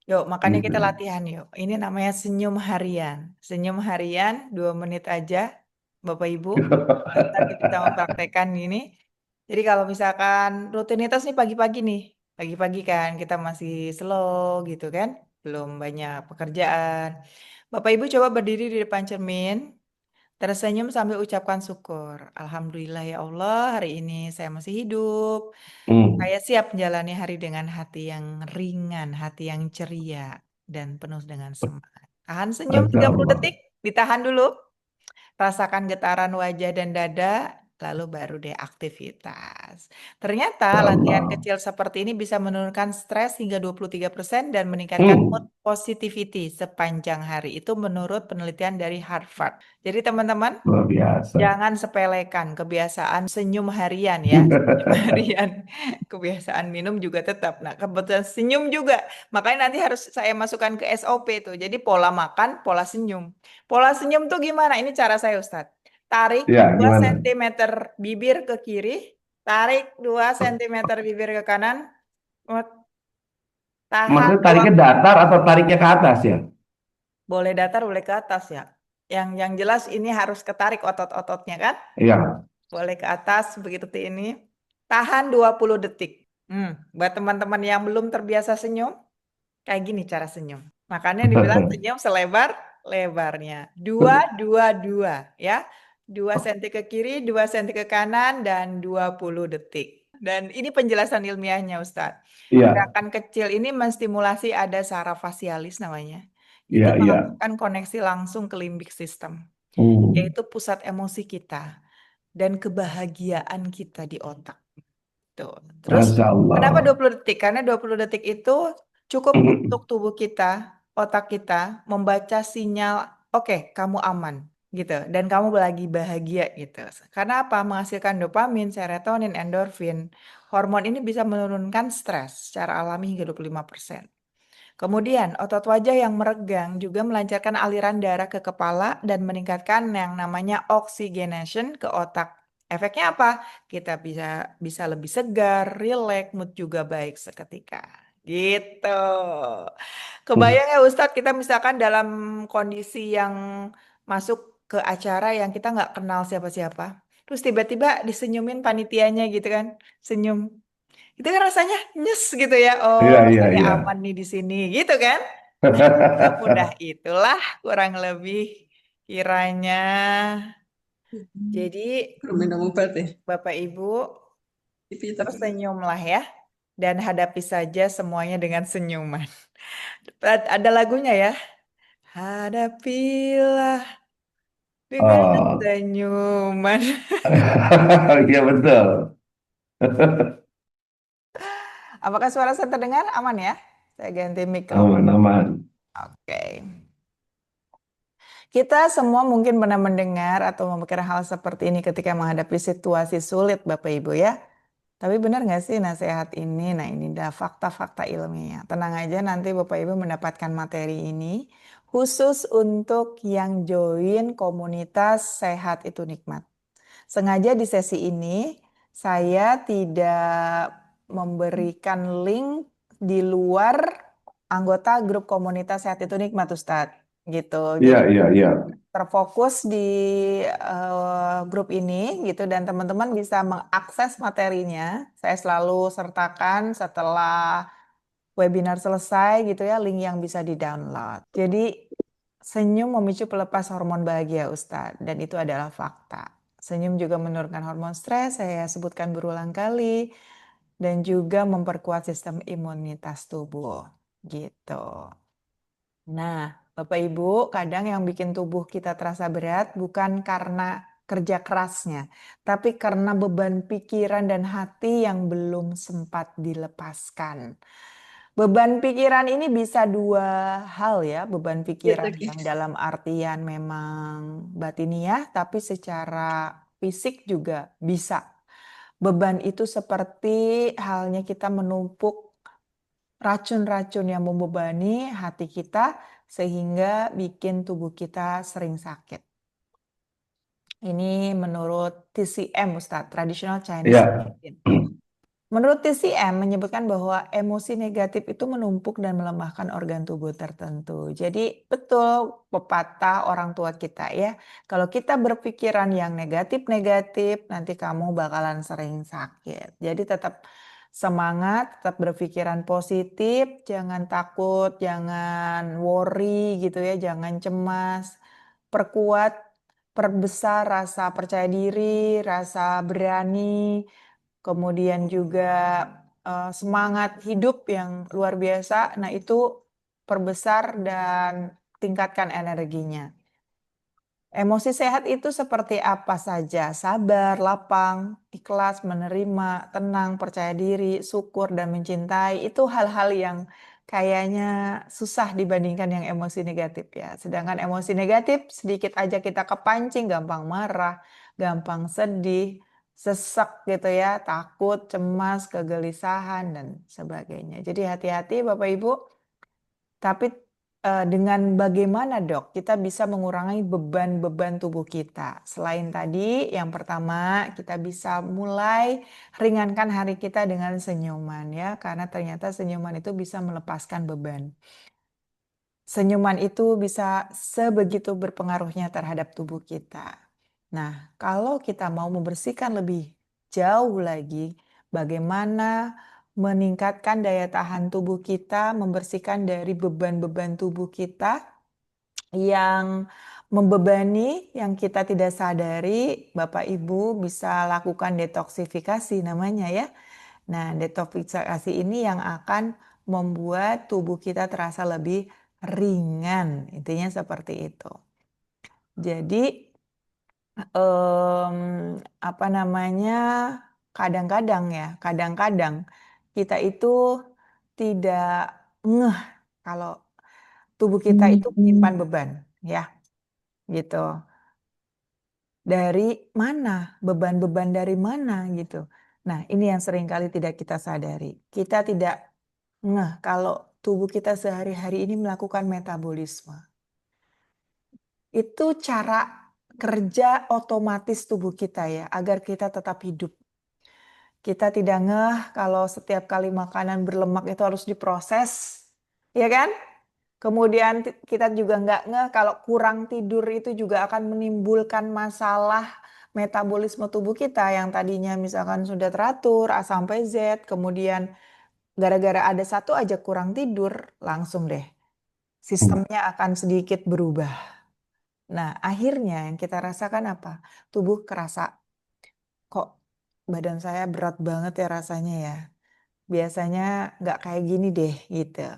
Yuk, makanya Gitu. kita latihan yuk. Ini namanya senyum harian. Senyum harian 2 menit aja, Bapak Ibu. Ntar kita mempraktekkan ini. Jadi kalau misalkan rutinitas nih pagi-pagi nih. Pagi-pagi kan kita masih slow gitu kan. Belum banyak pekerjaan. Bapak Ibu coba berdiri di depan cermin. Tersenyum sambil ucapkan syukur. Alhamdulillah ya Allah, hari ini saya masih hidup. Hmm. Saya siap menjalani hari dengan hati yang ringan, hati yang ceria, dan penuh dengan semangat. Tahan senyum Masya 30 Allah. detik, ditahan dulu. Rasakan getaran wajah dan dada, lalu baru deh aktivitas. Ternyata Masya latihan Allah. kecil seperti ini bisa menurunkan stres hingga 23% dan meningkatkan mood Hmm. positivity sepanjang hari. Itu menurut penelitian dari Harvard. Jadi teman-teman, Luar biasa. jangan sepelekan kebiasaan senyum harian ya. Senyum harian. Kebiasaan minum juga tetap. Nah, kebetulan senyum juga. Makanya nanti harus saya masukkan ke SOP tuh. Jadi pola makan, pola senyum. Pola senyum tuh gimana? Ini cara saya Ustadz. Tarik Ya, 2 gimana? sentimeter bibir ke kiri. Tarik 2 sentimeter bibir ke kanan. Tahan Maksudnya 2. tariknya datar atau tariknya ke atas ya? Boleh datar, boleh ke atas ya. Yang jelas ini harus ketarik otot-ototnya kan? Iya. Boleh ke atas begitu ini. Tahan 20 detik. Buat teman-teman yang belum terbiasa senyum, kayak gini cara senyum. Makanya dibilang senyum selebar-lebarnya. Dua, dua, dua ya. 2 senti ke kiri, 2 senti ke kanan, dan 20 detik. Dan ini penjelasan ilmiahnya, Ustadz. Iya, Gerakan kecil ini menstimulasi ada saraf fasialis namanya. Itu iya, iya. melakukan koneksi langsung ke limbik system, Hmm, yaitu pusat emosi kita dan kebahagiaan kita di otak. Tuh. Terus Masya kenapa Allah. 20 detik? Karena 20 detik itu cukup untuk tubuh kita, otak kita membaca sinyal, oke, kamu aman gitu dan kamu lagi bahagia gitu. Karena apa? Menghasilkan dopamin, serotonin, endorfin. Hormon ini bisa menurunkan stres secara alami hingga 25%. Kemudian, otot wajah yang meregang juga melancarkan aliran darah ke kepala dan meningkatkan yang namanya oxygenation ke otak. Efeknya apa? Kita bisa bisa lebih segar, rileks, mood juga baik seketika. Gitu. Kebayang ya Ustadz, kita misalkan dalam kondisi yang masuk ke acara yang kita nggak kenal siapa-siapa. Terus tiba-tiba disenyumin panitianya gitu kan. Senyum. Itu kan rasanya nyes gitu ya. Oh, Iya, iya, saya iya. aman nih di sini, gitu kan? Semudah itulah kurang lebih kiranya. Jadi Belum minum obat ya. Bapak Ibu Tapi tapi tersenyumlah ya dan hadapi saja semuanya dengan senyuman. Ada lagunya ya. Hadapilah dengan Oh, senyuman. iya betul. Apakah suara saya terdengar? Aman ya? Saya ganti mikrofon. Aman, aman. Oke. Kita semua mungkin pernah mendengar atau memikirkan hal seperti ini ketika menghadapi situasi sulit, Bapak Ibu ya. Tapi benar nggak sih nasihat ini? Nah, ini dah fakta-fakta ilmiah. Tenang aja, nanti Bapak Ibu mendapatkan materi ini khusus untuk yang join komunitas Sehat Itu Nikmat. Sengaja di sesi ini saya tidak memberikan link di luar anggota grup komunitas Sehat Itu Nikmat, Ustadz. Gitu. Iya, Jadi iya, iya. terfokus di grup ini gitu dan teman-teman bisa mengakses materinya. Saya selalu sertakan setelah webinar selesai gitu ya, link yang bisa di-download. Jadi senyum memicu pelepas hormon bahagia, Ustadz, dan itu adalah fakta. Senyum juga menurunkan hormon stres, saya sebutkan berulang kali, dan juga memperkuat sistem imunitas tubuh. Gitu. Nah, Bapak Ibu, kadang yang bikin tubuh kita terasa berat bukan karena kerja kerasnya, tapi karena beban pikiran dan hati yang belum sempat dilepaskan. Beban pikiran ini bisa dua hal ya, beban ya pikiran tadi. yang dalam artian memang batiniah, tapi secara fisik juga bisa. Beban itu seperti halnya kita menumpuk racun-racun yang membebani hati kita sehingga bikin tubuh kita sering sakit. Ini menurut TCM, Ustadz, Traditional Chinese Iya. Medicine. Menurut TCM menyebutkan bahwa emosi negatif itu menumpuk dan melemahkan organ tubuh tertentu. Jadi betul pepatah orang tua kita ya. Kalau kita berpikiran yang negatif-negatif, nanti kamu bakalan sering sakit. Jadi tetap semangat, tetap berpikiran positif, jangan takut, jangan worry gitu ya, jangan cemas. Perkuat, perbesar rasa percaya diri, rasa berani, kemudian juga semangat hidup yang luar biasa. Nah, itu perbesar dan tingkatkan energinya. Emosi sehat itu seperti apa saja? Sabar, lapang, ikhlas, menerima, tenang, percaya diri, syukur, dan mencintai. Itu hal-hal yang kayaknya susah dibandingkan yang emosi negatif ya. Sedangkan emosi negatif sedikit aja kita kepancing, gampang marah, gampang sedih, sesek gitu ya, takut, cemas, kegelisahan, dan sebagainya. Jadi hati-hati Bapak Ibu. Tapi dengan bagaimana dok kita bisa mengurangi beban-beban tubuh kita? Selain tadi, yang pertama kita bisa mulai ringankan hari kita dengan senyuman ya, karena ternyata senyuman itu bisa melepaskan beban. Senyuman itu bisa sebegitu berpengaruhnya terhadap tubuh kita. Nah, kalau kita mau membersihkan lebih jauh lagi, bagaimana meningkatkan daya tahan tubuh kita, membersihkan dari beban-beban tubuh kita yang membebani yang kita tidak sadari, Bapak Ibu bisa lakukan detoksifikasi namanya ya. Nah, detoksifikasi ini yang akan membuat tubuh kita terasa lebih ringan. Intinya seperti itu. Jadi, apa namanya, kadang-kadang kita itu tidak ngeh kalau tubuh kita itu menyimpan beban, ya, gitu. Dari mana? Beban-beban dari mana gitu. Nah, ini yang seringkali tidak kita sadari. Kita tidak ngeh kalau tubuh kita sehari-hari ini melakukan metabolisme. Itu cara kerja otomatis tubuh kita ya, agar kita tetap hidup. Kita tidak ngeh kalau setiap kali makanan berlemak itu harus diproses, ya kan? Kemudian kita juga nggak ngeh kalau kurang tidur itu juga akan menimbulkan masalah metabolisme tubuh kita yang tadinya misalkan sudah teratur A sampai Z, kemudian gara-gara ada satu aja kurang tidur, langsung deh sistemnya akan sedikit berubah. Nah, akhirnya yang kita rasakan apa? Tubuh kerasa, kok badan saya berat banget ya rasanya ya. Biasanya nggak kayak gini deh gitu.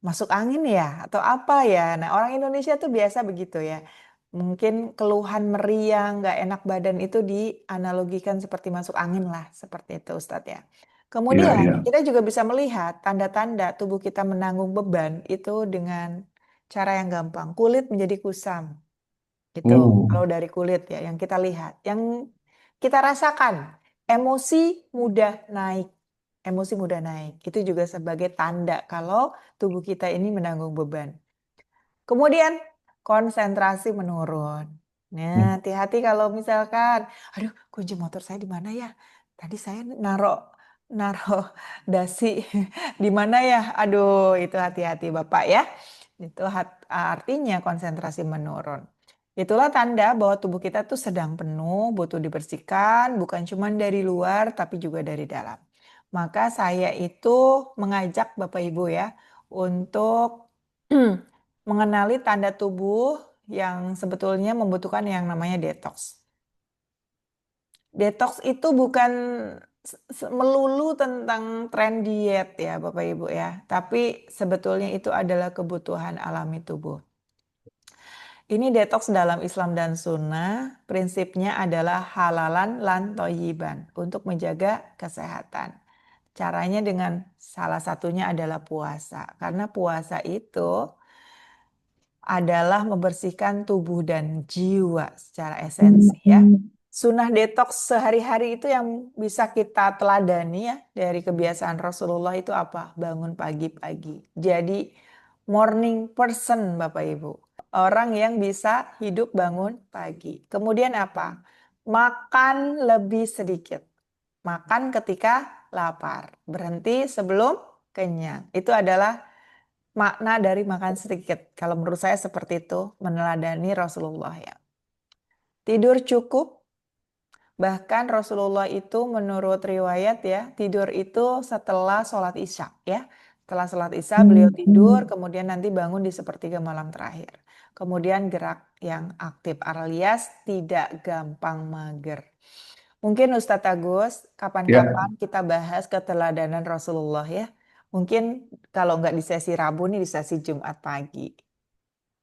Masuk angin ya atau apa ya? Nah, orang Indonesia tuh biasa begitu ya. Mungkin keluhan meriang, nggak enak badan itu dianalogikan seperti masuk angin lah, seperti itu Ustadz ya. Iya, Kemudian iya. kita juga bisa melihat tanda-tanda tubuh kita menanggung beban itu dengan cara yang gampang. Kulit menjadi kusam, gitu. Kalau dari kulit ya, yang kita lihat, yang kita rasakan, emosi mudah naik. Emosi mudah naik. Itu juga sebagai tanda kalau tubuh kita ini menanggung beban. Kemudian konsentrasi menurun. Nah, hati-hati kalau misalkan, aduh, kunci motor saya di mana ya? Tadi saya naruh dasi di mana ya? Aduh, itu hati-hati Bapak ya. Itu artinya konsentrasi menurun. Itulah tanda bahwa tubuh kita tuh sedang penuh, butuh dibersihkan, bukan cuma dari luar tapi juga dari dalam. Maka saya itu mengajak Bapak Ibu ya untuk mengenali tanda tubuh yang sebetulnya membutuhkan yang namanya detox. Detox itu bukan melulu tentang tren diet ya Bapak Ibu ya, tapi sebetulnya itu adalah kebutuhan alami tubuh. Ini detox dalam Islam dan Sunnah, prinsipnya adalah halalan lan toyiban untuk menjaga kesehatan. Caranya dengan salah satunya adalah puasa, karena puasa itu adalah membersihkan tubuh dan jiwa secara esensi ya. Sunnah detox sehari-hari itu yang bisa kita teladani ya dari kebiasaan Rasulullah itu apa? Bangun pagi-pagi. Jadi morning person Bapak Ibu. Orang yang bisa hidup bangun pagi. Kemudian apa? Makan lebih sedikit. Makan ketika lapar. Berhenti sebelum kenyang. Itu adalah makna dari makan sedikit. Kalau menurut saya seperti itu, meneladani Rasulullah ya. Tidur cukup, bahkan Rasulullah itu menurut riwayat ya, tidur itu setelah sholat isya ya. Setelah sholat isya beliau tidur, kemudian nanti bangun di sepertiga malam terakhir. Kemudian gerak yang aktif alias tidak gampang mager. Mungkin Ustadz Agus, Ya, kapan-kapan kita bahas keteladanan Rasulullah ya. Mungkin kalau nggak di sesi Rabu nih di sesi Jumat pagi.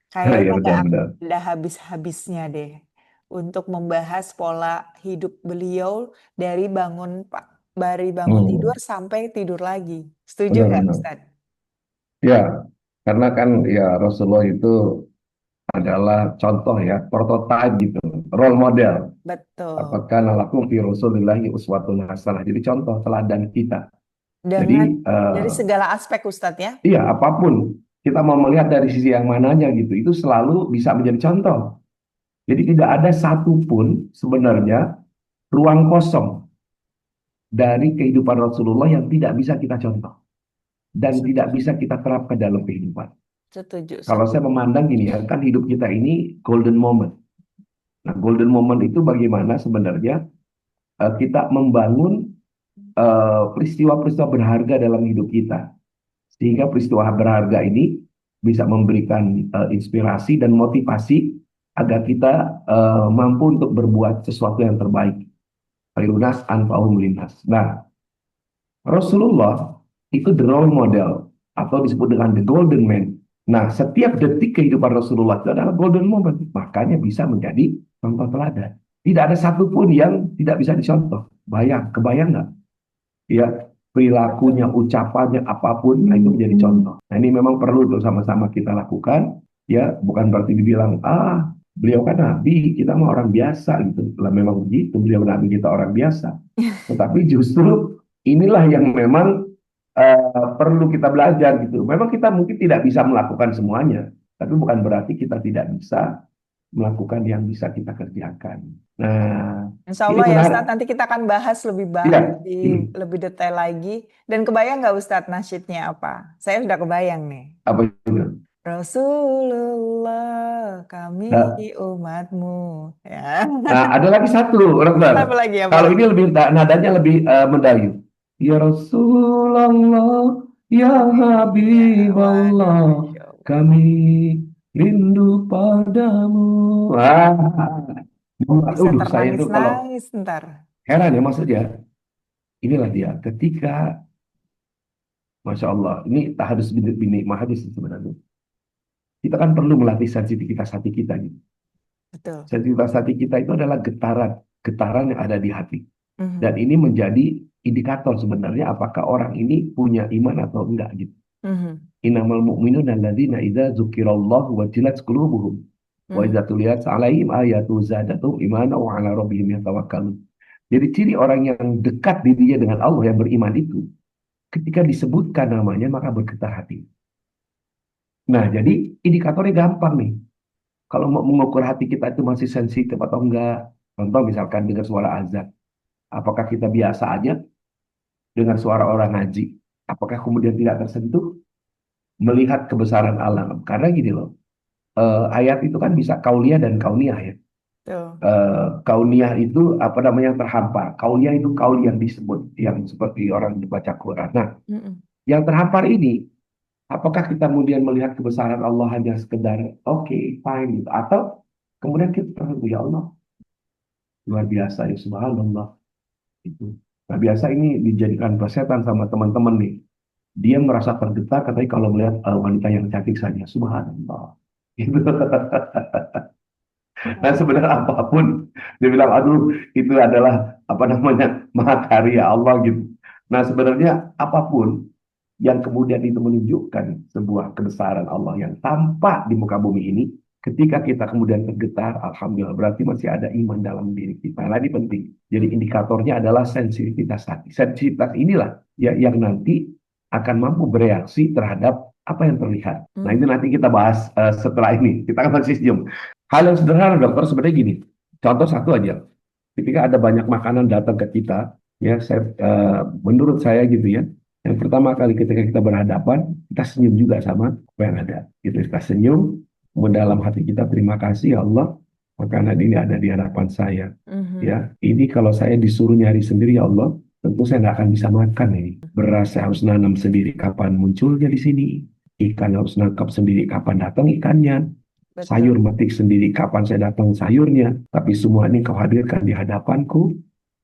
ya, Kayaknya betul, betul. nggak habis-habisnya deh untuk membahas pola hidup beliau dari bangun tidur Hmm, sampai tidur lagi. Setuju nggak benar-benar. Ustadz? Ya, karena kan ya Rasulullah itu adalah contoh ya, prototipe gitu, role model. Betul. Apakah nalakum fi Rasulillahi uswatun hasanah. Jadi contoh teladan kita. Jadi Dengan dari segala aspek Ustadz ya. iya apapun kita mau melihat dari sisi yang mananya gitu, itu selalu bisa menjadi contoh. Jadi tidak ada satupun sebenarnya ruang kosong dari kehidupan Rasulullah yang tidak bisa kita contoh dan tidak Setuju. bisa kita terapkan dalam kehidupan. Setuju, Kalau saya setuju. memandang gini ya, kan hidup kita ini golden moment. Nah, golden moment itu bagaimana sebenarnya kita membangun peristiwa-peristiwa berharga dalam hidup kita. Sehingga peristiwa berharga ini bisa memberikan inspirasi dan motivasi agar kita mampu untuk berbuat sesuatu yang terbaik. Khairunas anfa'uhum linnas. Nah, Rasulullah itu the role model atau disebut dengan the golden man. Nah, setiap detik kehidupan Rasulullah itu adalah golden moment. Makanya bisa menjadi contoh teladan. Tidak ada satupun yang tidak bisa dicontoh. Kebayang nggak? Ya, perilakunya, Betul. ucapannya, apapun, nah itu menjadi contoh. Nah, ini memang perlu untuk sama-sama kita lakukan. Ya, bukan berarti dibilang, beliau kan nabi, kita mah orang biasa gitu. Lah memang begitu, beliau nabi, kita orang biasa. Tetapi justru inilah yang memang perlu kita belajar gitu. Memang kita mungkin tidak bisa melakukan semuanya, tapi bukan berarti kita tidak bisa melakukan yang bisa kita kerjakan. Nah, Insya ini Allah ya Ustadz, menarik. nanti kita akan bahas lebih Iya, lebih detail lagi. Dan kebayang nggak Ustadz nasyidnya apa? Saya sudah kebayang nih. apa itu? Rasulullah, kami Nah, umatmu. Ya. ada lagi satu, Apa Rektor. lagi? Apa Kalau lagi? ini lebih nadanya lebih mendayu. Ya Rasulullah, ya Ya, waduh, Habiballah, Masya Allah. kami rindu padamu. Wah, Bisa saya tuh kalau ternangis-nangis ntar. heran ya maksudnya, inilah dia. Ketika, Masya Allah, ini tak harus bini mahadis sebenarnya. Kita kan perlu melatih sensitivitas hati kita. Gitu. Betul. Sensitivitas hati kita itu adalah getaran, getaran yang ada di hati. Dan Mhm. ini menjadi indikator sebenarnya apakah orang ini punya iman atau enggak gitu. Mhm. Innamal mu'minuna alladzina idza dzukirallahu wajilat qulubuhum wa idza Mhm. tuliyat 'alaihim ayatu zadatuhum imana wa 'ala rabbihim yatawakkalun. Jadi ciri orang yang dekat dirinya dengan Allah yang beriman itu ketika disebutkan namanya maka bergetar hati. Nah, jadi indikatornya gampang nih. Kalau mau mengukur hati kita itu masih sensitif atau enggak. Contoh misalkan dengar suara azan. Apakah kita biasa aja dengan suara orang ngaji? Apakah kemudian tidak tersentuh melihat kebesaran alam? Karena gini loh, ayat itu kan bisa kauliah dan kauniyah ya. Tuh. Kauniyah itu apa namanya terhampar. Kauniyah itu kaul yang disebut, yang seperti orang membaca Quran. Nah, Mhm. yang terhampar ini, apakah kita kemudian melihat kebesaran Allah hanya sekedar oke, fine gitu, atau kemudian kita tersentuh ya Allah luar biasa ya subhanallah itu. Nah, biasa ini dijadikan persetan sama teman-teman nih. Dia merasa tergetar katanya kalau melihat wanita yang cantik saja. Subhanallah. Gitu. Nah, sebenarnya apapun dia bilang, aduh, itu adalah apa namanya mahakarya Allah gitu. Nah, sebenarnya apapun yang kemudian itu menunjukkan sebuah kebesaran Allah yang tampak di muka bumi ini, ketika kita kemudian tergetar, alhamdulillah berarti masih ada iman dalam diri kita. Nah, ini penting. Jadi Mhm. indikatornya adalah sensitivitas hati. Sensitivitas inilah ya yang nanti akan mampu bereaksi terhadap apa yang terlihat. Nah, itu Mhm. nanti kita bahas setelah ini. Kita akan masih senyum. Hal yang sederhana dokter sebenarnya gini. Contoh satu aja. Ketika ada banyak makanan datang ke kita, ya menurut saya gitu ya, yang pertama kali ketika kita berhadapan, kita senyum juga sama apa yang ada. Gitu, kita senyum, mendalam hati kita terima kasih ya Allah, makanan ini ada di hadapan saya. Mhm. Ya, ini kalau saya disuruh nyari sendiri ya Allah, tentu saya nggak akan bisa makan ini. Beras saya harus nanam sendiri kapan munculnya di sini. Ikan harus nangkap sendiri kapan datang ikannya. Sayur Betul. metik sendiri kapan saya datang sayurnya. Tapi semua ini kau hadirkan di hadapanku.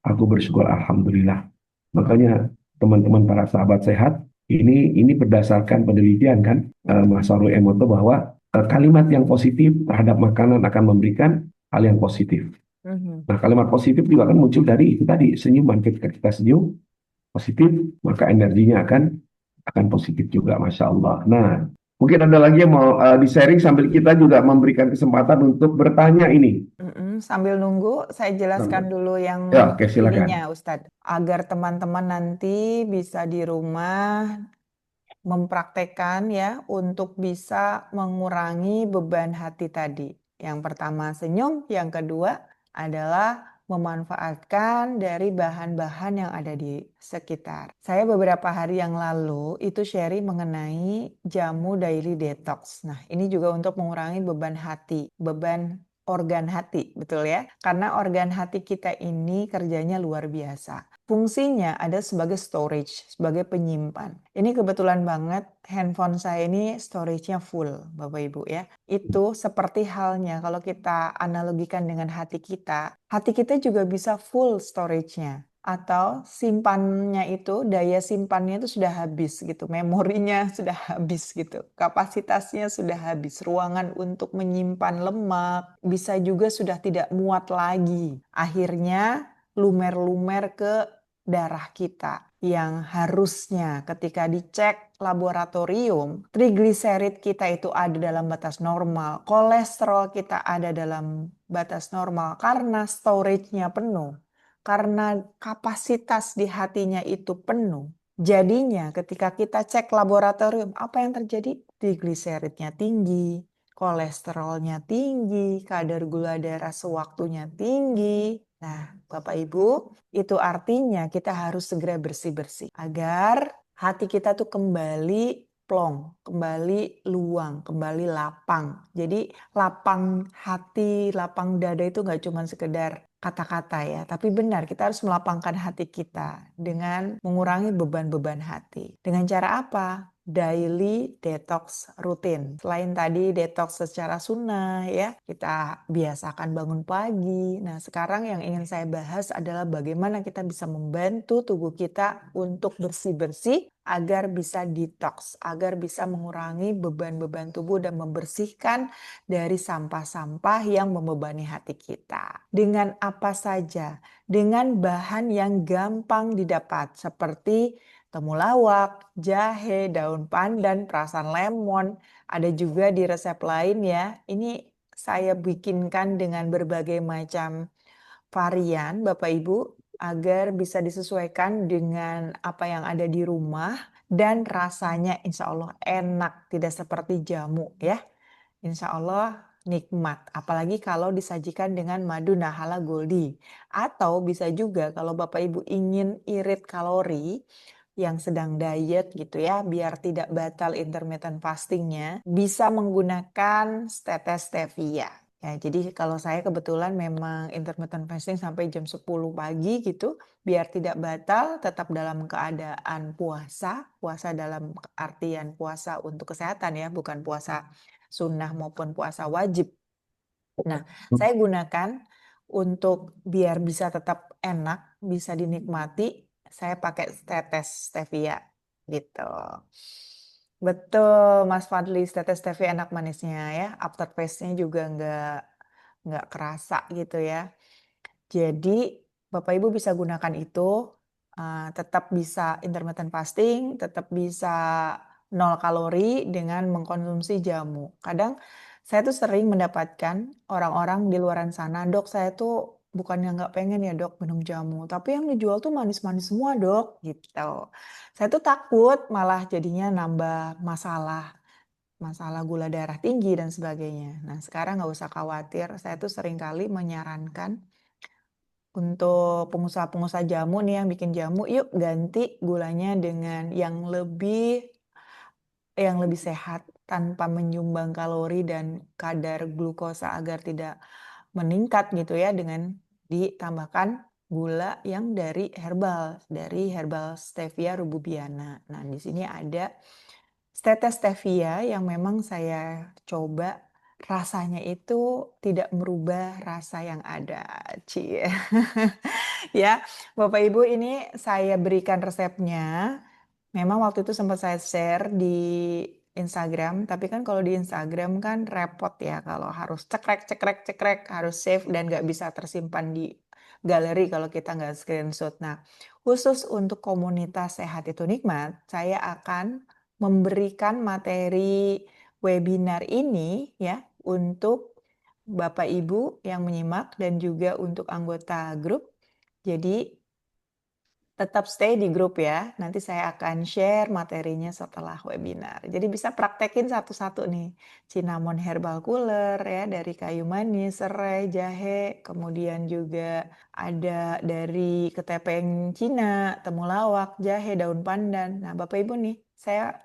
Aku bersyukur alhamdulillah. Makanya teman-teman para sahabat sehat, ini berdasarkan penelitian kan, Betul. Mas Saru Emoto bahwa kalimat yang positif terhadap makanan akan memberikan hal yang positif. Mhm. Nah, kalimat positif juga kan muncul dari itu tadi, senyuman. Ketika kita senyum, positif, maka energinya akan positif juga, Masya Allah. Nah, mungkin ada lagi yang mau di-sharing sambil kita juga memberikan kesempatan untuk bertanya ini. Mhm. Sambil nunggu, saya jelaskan dulu yang Ya, oke, silakan. ininya, Ustadz. Agar teman-teman nanti bisa di rumah mempraktekkan ya untuk bisa mengurangi beban hati tadi. Yang pertama senyum, yang kedua adalah memanfaatkan dari bahan-bahan yang ada di sekitar. Saya beberapa hari yang lalu itu sharing mengenai jamu daily detox. Nah, ini juga untuk mengurangi beban hati, beban organ hati, betul ya? Karena organ hati kita ini kerjanya luar biasa. Fungsinya ada sebagai storage, sebagai penyimpan. Ini kebetulan banget handphone saya ini storage-nya full, Bapak Ibu ya. Itu seperti halnya kalau kita analogikan dengan hati kita juga bisa full storage-nya. Atau simpannya itu, daya simpannya itu sudah habis gitu, memorinya sudah habis gitu, kapasitasnya sudah habis, ruangan untuk menyimpan lemak bisa juga sudah tidak muat lagi. Akhirnya lumer-lumer ke darah kita yang harusnya ketika dicek laboratorium, trigliserid kita itu ada dalam batas normal, kolesterol kita ada dalam batas normal karena storage-nya penuh, karena kapasitas di hatinya itu penuh. Jadinya ketika kita cek laboratorium, apa yang terjadi? Trigliseridnya tinggi, kolesterolnya tinggi, kadar gula darah sewaktunya tinggi. Nah, Bapak Ibu, itu artinya kita harus segera bersih-bersih agar hati kita tuh kembali plong, kembali luang, kembali lapang. Jadi lapang hati, lapang dada itu nggak cuma sekedar kata-kata ya, tapi benar kita harus melapangkan hati kita dengan mengurangi beban-beban hati. Dengan cara apa? Daily detox rutin. Selain tadi detox secara sunnah ya, kita biasakan bangun pagi. Nah, sekarang yang ingin saya bahas adalah bagaimana kita bisa membantu tubuh kita untuk bersih-bersih agar bisa detox, agar bisa mengurangi beban-beban tubuh dan membersihkan dari sampah-sampah yang membebani hati kita. Dengan apa saja? Dengan bahan yang gampang didapat seperti temulawak, jahe, daun pandan, perasan lemon. Ada juga di resep lain ya. Ini saya bikinkan dengan berbagai macam varian Bapak Ibu agar bisa disesuaikan dengan apa yang ada di rumah dan rasanya insya Allah enak, tidak seperti jamu ya. Insya Allah nikmat, apalagi kalau disajikan dengan madu Nahala Goldie. Atau bisa juga kalau Bapak Ibu ingin irit kalori, yang sedang diet gitu ya, biar tidak batal intermittent fastingnya, bisa menggunakan stevia stevia. Ya, jadi kalau saya kebetulan memang intermittent fasting sampai jam 10 pagi gitu, biar tidak batal, tetap dalam keadaan puasa, puasa dalam artian puasa untuk kesehatan ya, bukan puasa sunnah maupun puasa wajib. Nah, saya gunakan untuk biar bisa tetap enak, bisa dinikmati, saya pakai tetes stevia gitu. Betul, Mas Fadli, tetes stevia enak manisnya ya. Aftertaste-nya juga nggak kerasa gitu ya. Jadi Bapak Ibu bisa gunakan itu, tetap bisa intermittent fasting, tetap bisa 0 kalori dengan mengkonsumsi jamu. Kadang saya tuh sering mendapatkan orang-orang di luaran sana, "Dok, saya tuh bukannya nggak pengen ya Dok minum jamu, tapi yang dijual tuh manis-manis semua Dok," gitu. Saya tuh takut malah jadinya nambah masalah, masalah gula darah tinggi dan sebagainya. Nah, sekarang nggak usah khawatir, saya tuh seringkali menyarankan untuk pengusaha-pengusaha jamu nih yang bikin jamu, yuk ganti gulanya dengan yang lebih sehat tanpa menyumbang kalori dan kadar glukosa agar tidak meningkat gitu ya dengan ditambahkan gula yang dari herbal stevia rububiana. Nah, di sini ada tetes stevia yang memang saya coba rasanya itu tidak merubah rasa yang ada. Cie. Ya, Bapak Ibu ini saya berikan resepnya. Memang waktu itu sempat saya share di Instagram, tapi kan kalau di Instagram kan repot ya kalau harus cekrek, harus save dan nggak bisa tersimpan di galeri kalau kita nggak screenshot. Nah, khusus untuk komunitas Sehat Itu Nikmat, saya akan memberikan materi webinar ini ya untuk Bapak Ibu yang menyimak dan juga untuk anggota grup. Jadi tetap stay di grup ya. Nanti saya akan share materinya setelah webinar. Jadi bisa praktekin satu-satu nih. Cinnamon herbal cooler ya dari kayu manis, serai, jahe, kemudian juga ada dari ketepeng Cina, temulawak, jahe, daun pandan. Nah, Bapak Ibu nih, saya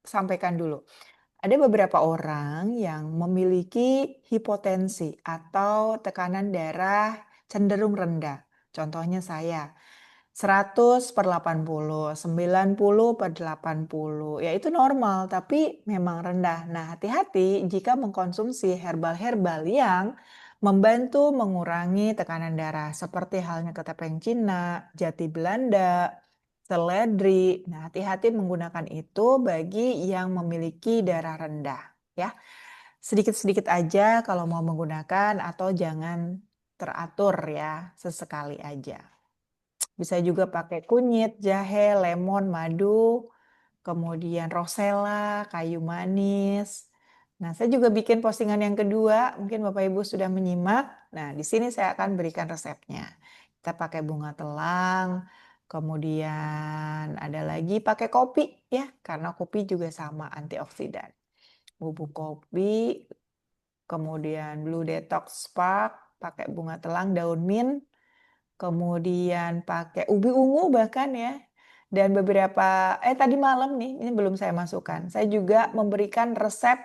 sampaikan dulu. Ada beberapa orang yang memiliki hipotensi atau tekanan darah cenderung rendah. Contohnya saya. 100/80, 90/80, ya itu normal, tapi memang rendah. Nah, hati-hati jika mengkonsumsi herbal-herbal yang membantu mengurangi tekanan darah, seperti halnya ketepeng Cina, jati Belanda, seledri. Nah, hati-hati menggunakan itu bagi yang memiliki darah rendah, ya. Sedikit-sedikit aja kalau mau menggunakan atau jangan teratur ya, sesekali aja. Bisa juga pakai kunyit, jahe, lemon, madu, kemudian rosella, kayu manis. Nah, saya juga bikin postingan yang kedua, mungkin Bapak Ibu sudah menyimak. Nah, di sini saya akan berikan resepnya. Kita pakai bunga telang, kemudian ada lagi pakai kopi ya, karena kopi juga sama antioksidan. Bubuk kopi, kemudian Blue Detox Spark, pakai bunga telang, daun mint, kemudian pakai ubi ungu bahkan ya. Dan beberapa, tadi malam nih, ini belum saya masukkan. Saya juga memberikan resep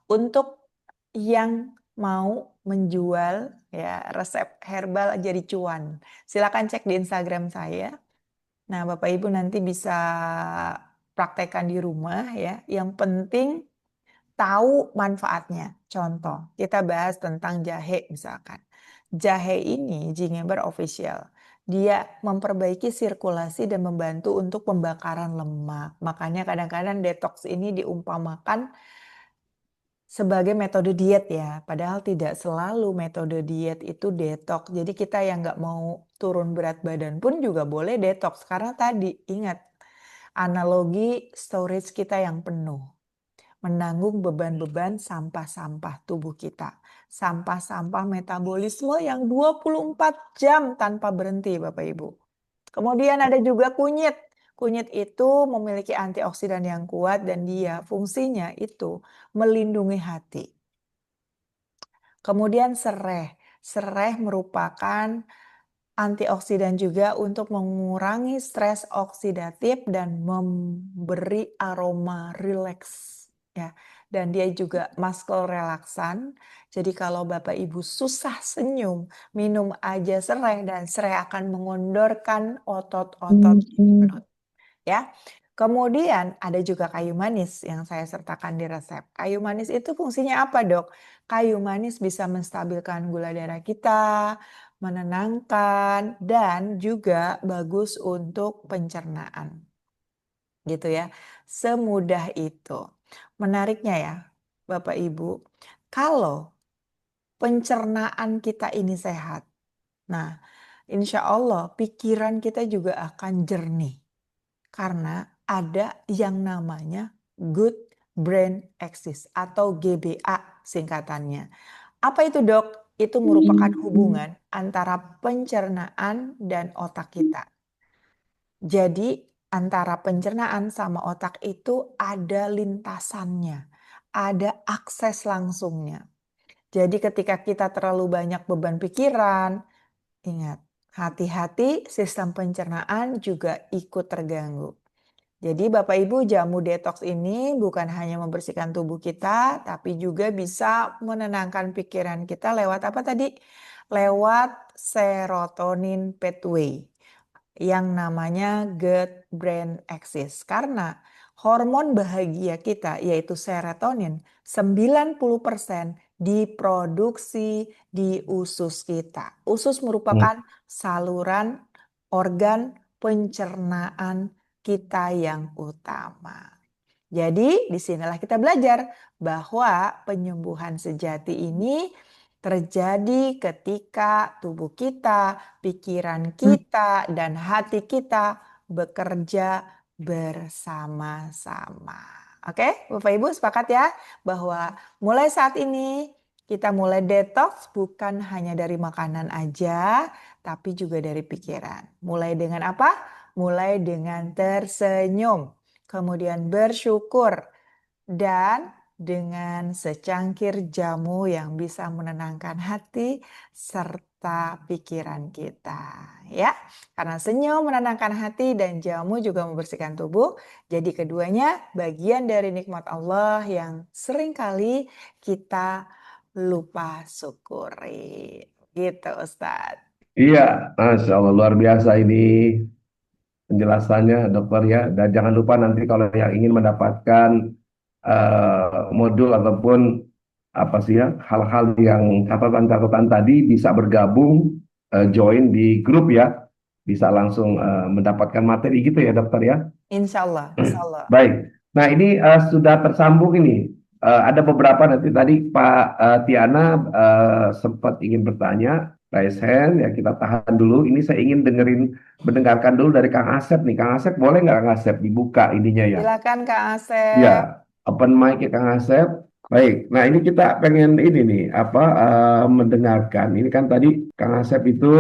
untuk yang mau menjual ya resep herbal jadi cuan. Silakan cek di Instagram saya. Nah, Bapak Ibu nanti bisa praktekkan di rumah ya. Yang penting tahu manfaatnya. Contoh, kita bahas tentang jahe misalkan. Jahe ini Gingeber Official. Dia memperbaiki sirkulasi dan membantu untuk pembakaran lemak. Makanya kadang-kadang detox ini diumpamakan sebagai metode diet ya. Padahal tidak selalu metode diet itu detox. Jadi kita yang nggak mau turun berat badan pun juga boleh detox. Karena tadi ingat analogi storage kita yang penuh. Menanggung beban-beban sampah-sampah tubuh kita. Sampah-sampah metabolisme yang 24 jam tanpa berhenti Bapak Ibu. Kemudian ada juga kunyit. Kunyit itu memiliki antioksidan yang kuat dan dia fungsinya itu melindungi hati. Kemudian sereh. Sereh merupakan antioksidan juga untuk mengurangi stres oksidatif dan memberi aroma rileks ya. Dan dia juga muscle relaksan. Jadi kalau Bapak Ibu susah senyum, minum aja serai dan serai akan mengondorkan otot-otot perut ya. Kemudian ada juga kayu manis yang saya sertakan di resep. Kayu manis itu fungsinya apa, Dok? Kayu manis bisa menstabilkan gula darah kita, menenangkan, dan juga bagus untuk pencernaan. Gitu ya. Semudah itu. Menariknya ya, Bapak Ibu, kalau pencernaan kita ini sehat, nah insya Allah pikiran kita juga akan jernih. Karena ada yang namanya Good Brain Axis atau GBA singkatannya. Apa itu, Dok? Itu merupakan hubungan antara pencernaan dan otak kita. Jadi antara pencernaan sama otak itu ada lintasannya, ada akses langsungnya. Jadi ketika kita terlalu banyak beban pikiran, ingat, hati-hati sistem pencernaan juga ikut terganggu. Jadi Bapak Ibu jamu detox ini bukan hanya membersihkan tubuh kita, tapi juga bisa menenangkan pikiran kita lewat apa tadi? Lewat serotonin pathway yang namanya Gut Brain Axis. Karena hormon bahagia kita yaitu serotonin 90% diproduksi di usus kita. Usus merupakan saluran organ pencernaan kita yang utama. Jadi disinilah kita belajar bahwa penyembuhan sejati ini terjadi ketika tubuh kita, pikiran kita, dan hati kita bekerja bersama-sama. Oke, Bapak Ibu sepakat ya bahwa mulai saat ini kita mulai detox bukan hanya dari makanan aja, tapi juga dari pikiran. Mulai dengan apa? Mulai dengan tersenyum, kemudian bersyukur, dan dengan secangkir jamu yang bisa menenangkan hati serta pikiran kita. Ya, karena senyum menenangkan hati dan jamu juga membersihkan tubuh. Jadi keduanya bagian dari nikmat Allah yang seringkali kita lupa syukuri. Gitu Ustadz. Iya, Masya Allah luar biasa ini penjelasannya dokter ya. Dan jangan lupa nanti kalau yang ingin mendapatkan modul ataupun apa sih ya hal-hal yang catatan-catatan tadi bisa bergabung join di grup ya. Bisa langsung mendapatkan materi gitu ya dokter ya. Insya Allah, insya Allah. Baik. Nah, ini sudah tersambung ini. Ada beberapa nanti tadi Pak Tiana sempat ingin bertanya, raise hand ya kita tahan dulu. Ini saya ingin mendengarkan dulu dari Kang Asep nih. Kang Asep boleh nggak Kang Asep dibuka ininya ya? Silakan Kak Asep. Ya, open mic ya Kang Asep. Baik. Nah, ini kita pengen ini nih apa mendengarkan. Ini kan tadi Kang Asep itu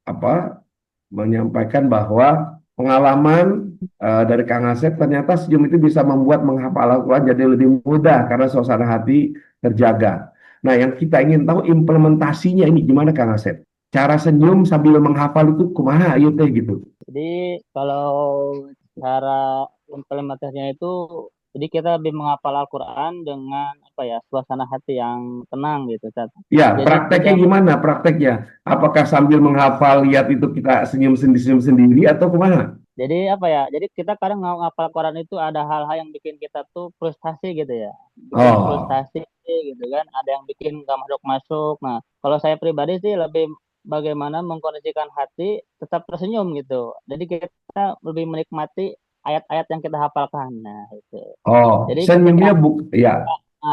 apa menyampaikan bahwa pengalaman dari Kang Asep ternyata senyum itu bisa membuat menghafal Al-Quran jadi lebih mudah karena suasana hati terjaga. Nah, yang kita ingin tahu implementasinya ini gimana Kang Asep? Cara senyum sambil menghafal itu kumaha ayo teh gitu. Jadi kalau cara implementasinya itu, jadi kita lebih menghafal Al-Quran dengan apa ya, suasana hati yang tenang gitu, Ustaz. Ya, Jadi prakteknya gimana prakteknya? Apakah sambil menghafal lihat itu kita senyum sendiri atau kumaha? jadi apa ya? Jadi kita kadang menghafal Quran itu ada hal-hal yang bikin kita tuh frustasi gitu ya, bikin Oh, frustasi gitu kan. Ada yang bikin nggak masuk-masuk. Nah, kalau saya pribadi sih lebih bagaimana mengkondisikan hati tetap tersenyum gitu. Jadi kita lebih menikmati ayat-ayat yang kita hafalkan. Nah, itu. oh, Jadi senyumnya ya.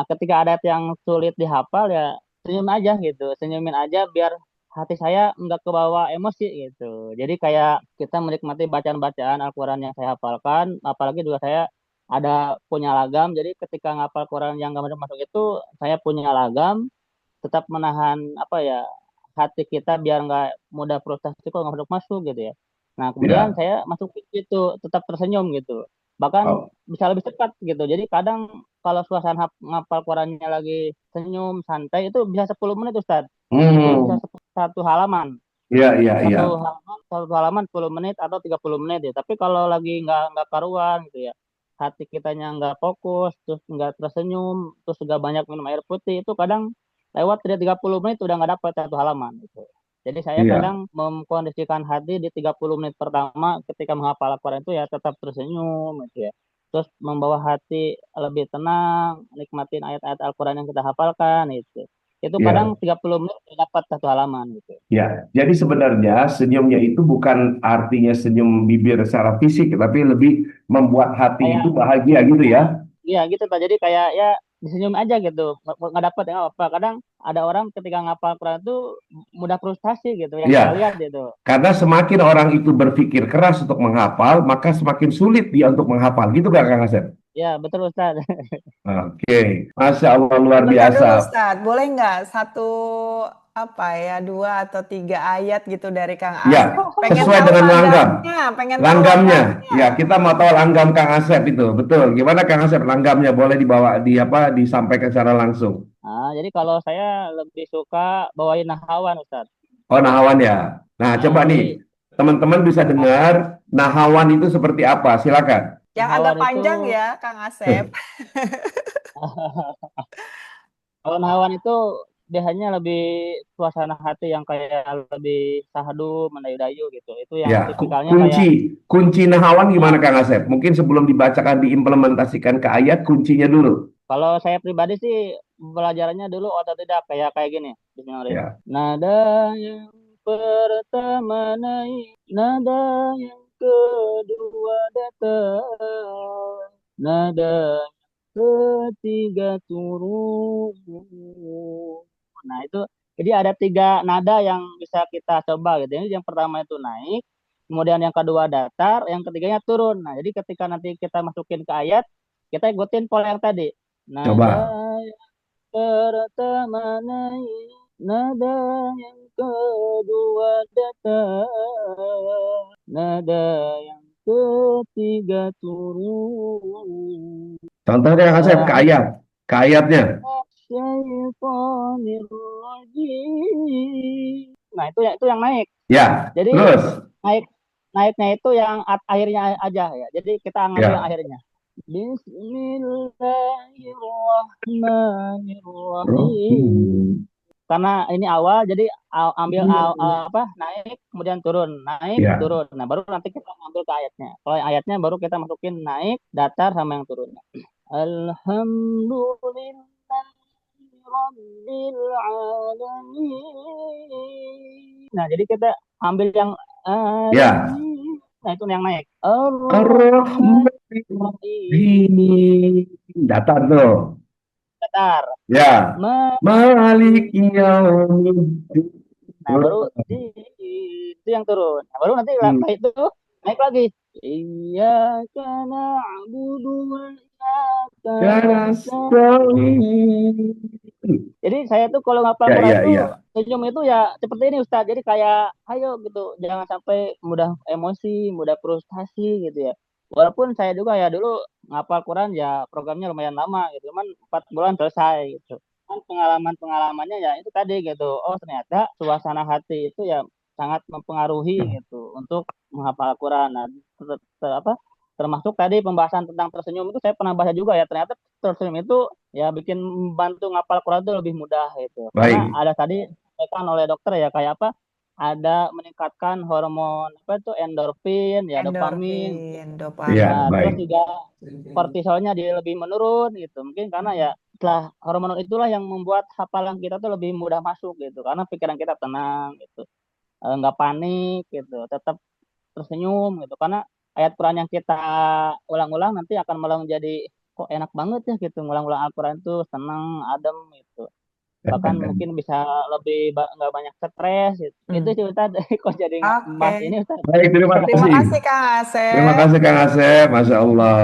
ketika ada yang sulit dihafal ya senyum aja gitu, senyumin aja biar hati saya nggak kebawa emosi gitu. Jadi kayak kita menikmati bacaan-bacaan Al-Quran yang saya hafalkan, apalagi juga saya ada punya lagam. Jadi ketika ngapal Quran yang nggak masuk-masuk itu, saya punya lagam, tetap menahan apa ya hati kita biar nggak mudah frustasi kok nggak masuk-masuk gitu ya. Nah kemudian Ya. saya masuk itu tetap tersenyum gitu. Bahkan Oh, bisa lebih cepat gitu. Jadi kadang kalau suasana ngapal Qurannya lagi senyum santai itu bisa 10 menit Ustaz. Itu bisa hmm, satu halaman. iya, iya, iya. Satu halaman 10 menit atau 30 menit ya. Tapi kalau lagi nggak karuan gitu ya. Hati kitanya nggak fokus, terus nggak tersenyum, terus juga banyak minum air putih, itu kadang lewat dari 30 menit udah nggak dapat satu halaman gitu. Jadi saya Iya. kadang memkondisikan hati di 30 menit pertama ketika menghafal Al-Quran itu ya tetap tersenyum gitu ya. Terus membawa hati lebih tenang, nikmatin ayat-ayat Al-Quran yang kita hafalkan itu. Itu kadang Ya, 30 menit udah dapat satu halaman gitu. ya. Jadi sebenarnya senyumnya itu bukan artinya senyum bibir secara fisik, tapi lebih membuat hati Kayak itu bahagia gitu ya. iya gitu Pak. Jadi kayak ya disenyum aja gitu. Nggak dapat ya nggak apa. Kadang ada orang ketika ngapal Quran itu mudah frustasi gitu yang saya Ya, lihat gitu. karena semakin orang itu berpikir keras untuk menghafal, maka semakin sulit dia untuk menghafal. Gitu gak, Kang Asep? Ya betul Ustaz. Oke, Masya Allah luar Bentar biasa. dulu Ustadz, boleh nggak satu apa ya, dua atau tiga ayat gitu dari Kang Asep? Ya, Pengen sesuai tahu dengan langgam. langgamnya, pengen tahu Langgamnya. langgamnya. Ya, kita mau tahu langgam Kang Asep itu. Betul. Gimana Kang Asep langgamnya? Boleh dibawa di apa disampaikan secara langsung. Nah, jadi kalau saya lebih suka bawain nahawan Ustaz. Oh, nahawan ya. Nah, coba Nah, nih, jadi teman-teman bisa dengar nahawan itu seperti apa? Silakan. Yang agak nahawan itu panjang ya, Kang Asep. kalau nahawan itu biasanya lebih suasana hati yang kayak lebih sahdu, mendayu-dayu gitu. Itu yang Ya, tipikalnya kunci kayak kunci nahawan gimana ya, Kang Asep? Mungkin sebelum dibacakan diimplementasikan ke ayat kuncinya dulu. kalau saya pribadi sih belajarnya dulu otodidak kayak kayak gini. Bismillahirrahmanirrahim. Ya. Nada yang pertama naik, nada yang kedua datang, nada ketiga turun. Nah itu jadi ada tiga nada yang bisa kita coba gitu. Jadi yang pertama itu naik, kemudian yang kedua datar, yang ketiganya turun. Nah jadi ketika nanti kita masukin ke ayat, kita ikutin pola yang tadi. Nada Coba. yang pertama naik, nada yang kedua datar, nada yang ketiga turun. Contohnya Kang Asep ke A'udzu ayat. Ke ayatnya. minasyaitonir rajim. Nah, itu yang naik. Ya. Jadi Terus. naik naiknya itu yang akhirnya aja ya. Jadi kita ngambil yang Ya. akhirnya. Bismillahirrahmanirrahim. Rohim. karena ini awal jadi ambil naik kemudian turun, naik Ya. turun. Nah, baru nanti kita ambil ke ayatnya. Kalau ayatnya baru kita masukin naik, datar sama yang turunnya. Alhamdulillah Rabbil alamin. Nah, jadi kita ambil yang Ya. alamin. Nah, itu yang naik. Ar-Rahman Ar-Rahmanir-Rahim. Datar tuh. datar. Ya. Ma- Malik yaumiddin. Nah, baru itu yang turun. Nah, baru nanti Hmm. itu naik lagi. Iyyaka na'budu wa iyyaka Ya nasta'in. nasta'in. Jadi saya tuh kalau ngapal Ya, Quran ya, tuh ya. senyum itu ya seperti ini Ustaz. Jadi kayak ayo gitu, jangan sampai mudah emosi, mudah frustasi gitu ya. Walaupun saya juga ya dulu ngapal Quran ya programnya lumayan lama gitu, cuman 4 bulan selesai gitu. Kan pengalaman-pengalamannya ya itu tadi gitu. Oh ternyata suasana hati itu ya sangat mempengaruhi gitu untuk menghafal Quran. Nah, termasuk tadi pembahasan tentang tersenyum itu saya pernah baca juga ya. Ternyata tersenyum itu ya bikin bantu ngapal Quran itu lebih mudah gitu. Karena Baik. ada tadi disampaikan oleh dokter ya kayak apa? Ada meningkatkan hormon apa itu endorfin, ya dopamin. Endorfin, Ya, Nah, dopamin. terus baik. juga kortisolnya dia lebih menurun gitu. Mungkin karena ya setelah hormon itulah yang membuat hafalan kita tuh lebih mudah masuk gitu. Karena pikiran kita tenang gitu. Nggak panik gitu. Tetap tersenyum gitu. Karena ayat Quran yang kita ulang-ulang nanti akan malah menjadi kok enak banget ya gitu. Ngulang-ulang Al-Quran tuh seneng, adem gitu. Bahkan mungkin bisa lebih nggak banyak stres gitu. Itu Hmm. sih Ustaz. Kok jadi Oke. mas ini Ustaz. Baik, terima Terima kasih. kasih Kang Terima Asep. kasih Kang Asep, Masya Allah.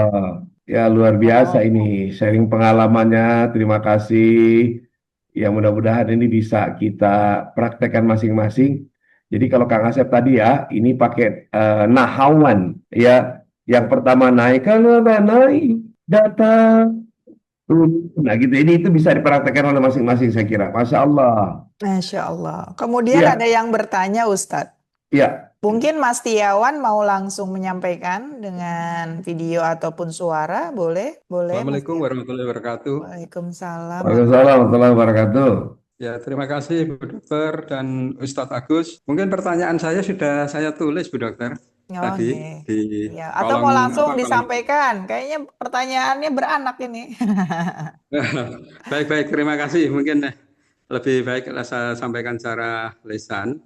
Ya luar biasa Sama-sama. ini sharing pengalamannya. Terima kasih. Ya mudah-mudahan ini bisa kita praktekkan masing-masing. Jadi kalau Kang Asep tadi ya, ini pakai nahawan ya. Yang pertama naik, kalau naik data turun. Nah gitu, ini itu bisa dipraktekkan oleh masing-masing saya kira. Masya Allah. Masya Allah. Kemudian ada Iya, yang bertanya Ustadz. iya. Mungkin Mas Tiawan mau langsung menyampaikan dengan video ataupun suara, boleh? Boleh Mas Assalamualaikum Tiawan. warahmatullahi wabarakatuh. Waalaikumsalam. Waalaikumsalam warahmatullahi wabarakatuh. Ya, terima kasih Bu Dokter dan Ustadz Agus. Mungkin pertanyaan saya sudah saya tulis Bu Dokter Oh, tadi nggih. di Ya, atau mau langsung kolom. disampaikan? Kayaknya pertanyaannya beranak ini. Baik-baik, terima kasih. Mungkin lebih baik saya sampaikan secara lisan.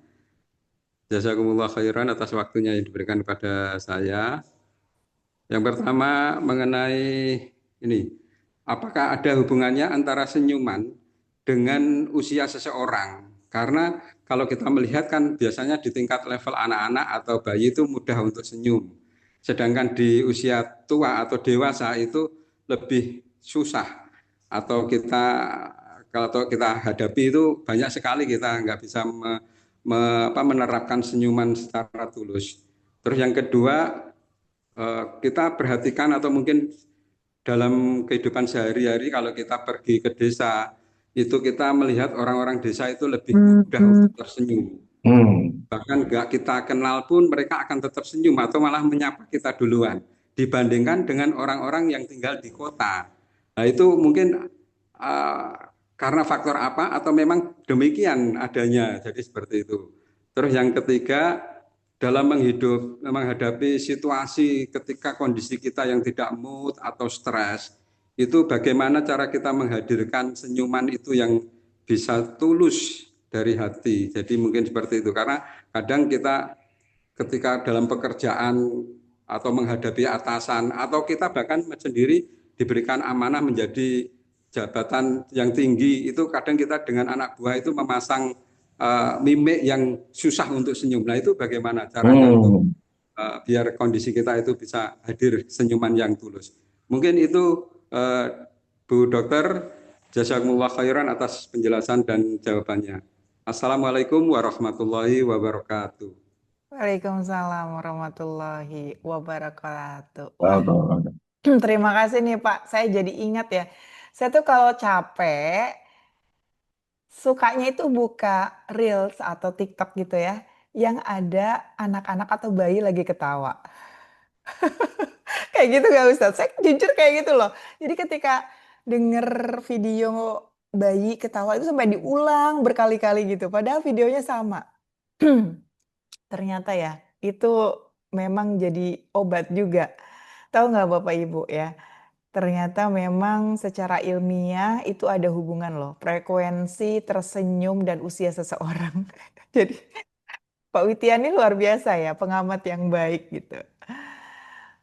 Jazakumullah khairan atas waktunya yang diberikan kepada saya. Yang pertama mengenai ini, apakah ada hubungannya antara senyuman dengan usia seseorang? Karena kalau kita melihat kan biasanya di tingkat level anak-anak atau bayi itu mudah untuk senyum. Sedangkan di usia tua atau dewasa itu lebih susah. Atau kalau kita hadapi itu banyak sekali kita nggak bisa menerapkan senyuman secara tulus. Terus yang kedua, kita perhatikan atau mungkin dalam kehidupan sehari-hari kalau kita pergi ke desa itu kita melihat orang-orang desa itu lebih mudah untuk tersenyum. Bahkan nggak kita kenal pun mereka akan tetap senyum atau malah menyapa kita duluan dibandingkan dengan orang-orang yang tinggal di kota. Nah itu mungkin karena faktor apa atau memang demikian adanya jadi seperti itu. Terus yang ketiga dalam menghadapi situasi ketika kondisi kita yang tidak mood atau stres, itu bagaimana cara kita menghadirkan senyuman itu yang bisa tulus dari hati. Jadi mungkin seperti itu. Karena kadang kita ketika dalam pekerjaan atau menghadapi atasan, atau kita bahkan sendiri diberikan amanah menjadi jabatan yang tinggi, itu kadang kita dengan anak buah itu memasang mimik yang susah untuk senyum. Nah itu bagaimana caranya untuk biar kondisi kita itu bisa hadir senyuman yang tulus. Mungkin itu Bu Dokter, jazakumullah khairan atas penjelasan dan jawabannya. Assalamualaikum warahmatullahi wabarakatuh. Waalaikumsalam warahmatullahi wabarakatuh. Wah, Tahu. terima kasih nih Pak. Saya jadi ingat ya. Saya tuh kalau capek, sukanya itu buka Reels atau TikTok gitu ya, yang ada anak-anak atau bayi lagi ketawa. Kayak gitu gak Ustadz? Saya jujur kayak gitu loh. Jadi ketika denger video bayi ketawa itu sampai diulang berkali-kali gitu, padahal videonya sama. Ternyata ya, itu memang jadi obat juga. Tahu nggak Bapak Ibu ya? Ternyata memang secara ilmiah itu ada hubungan loh, frekuensi tersenyum dan usia seseorang. Jadi Pak Witian ini luar biasa ya, pengamat yang baik gitu.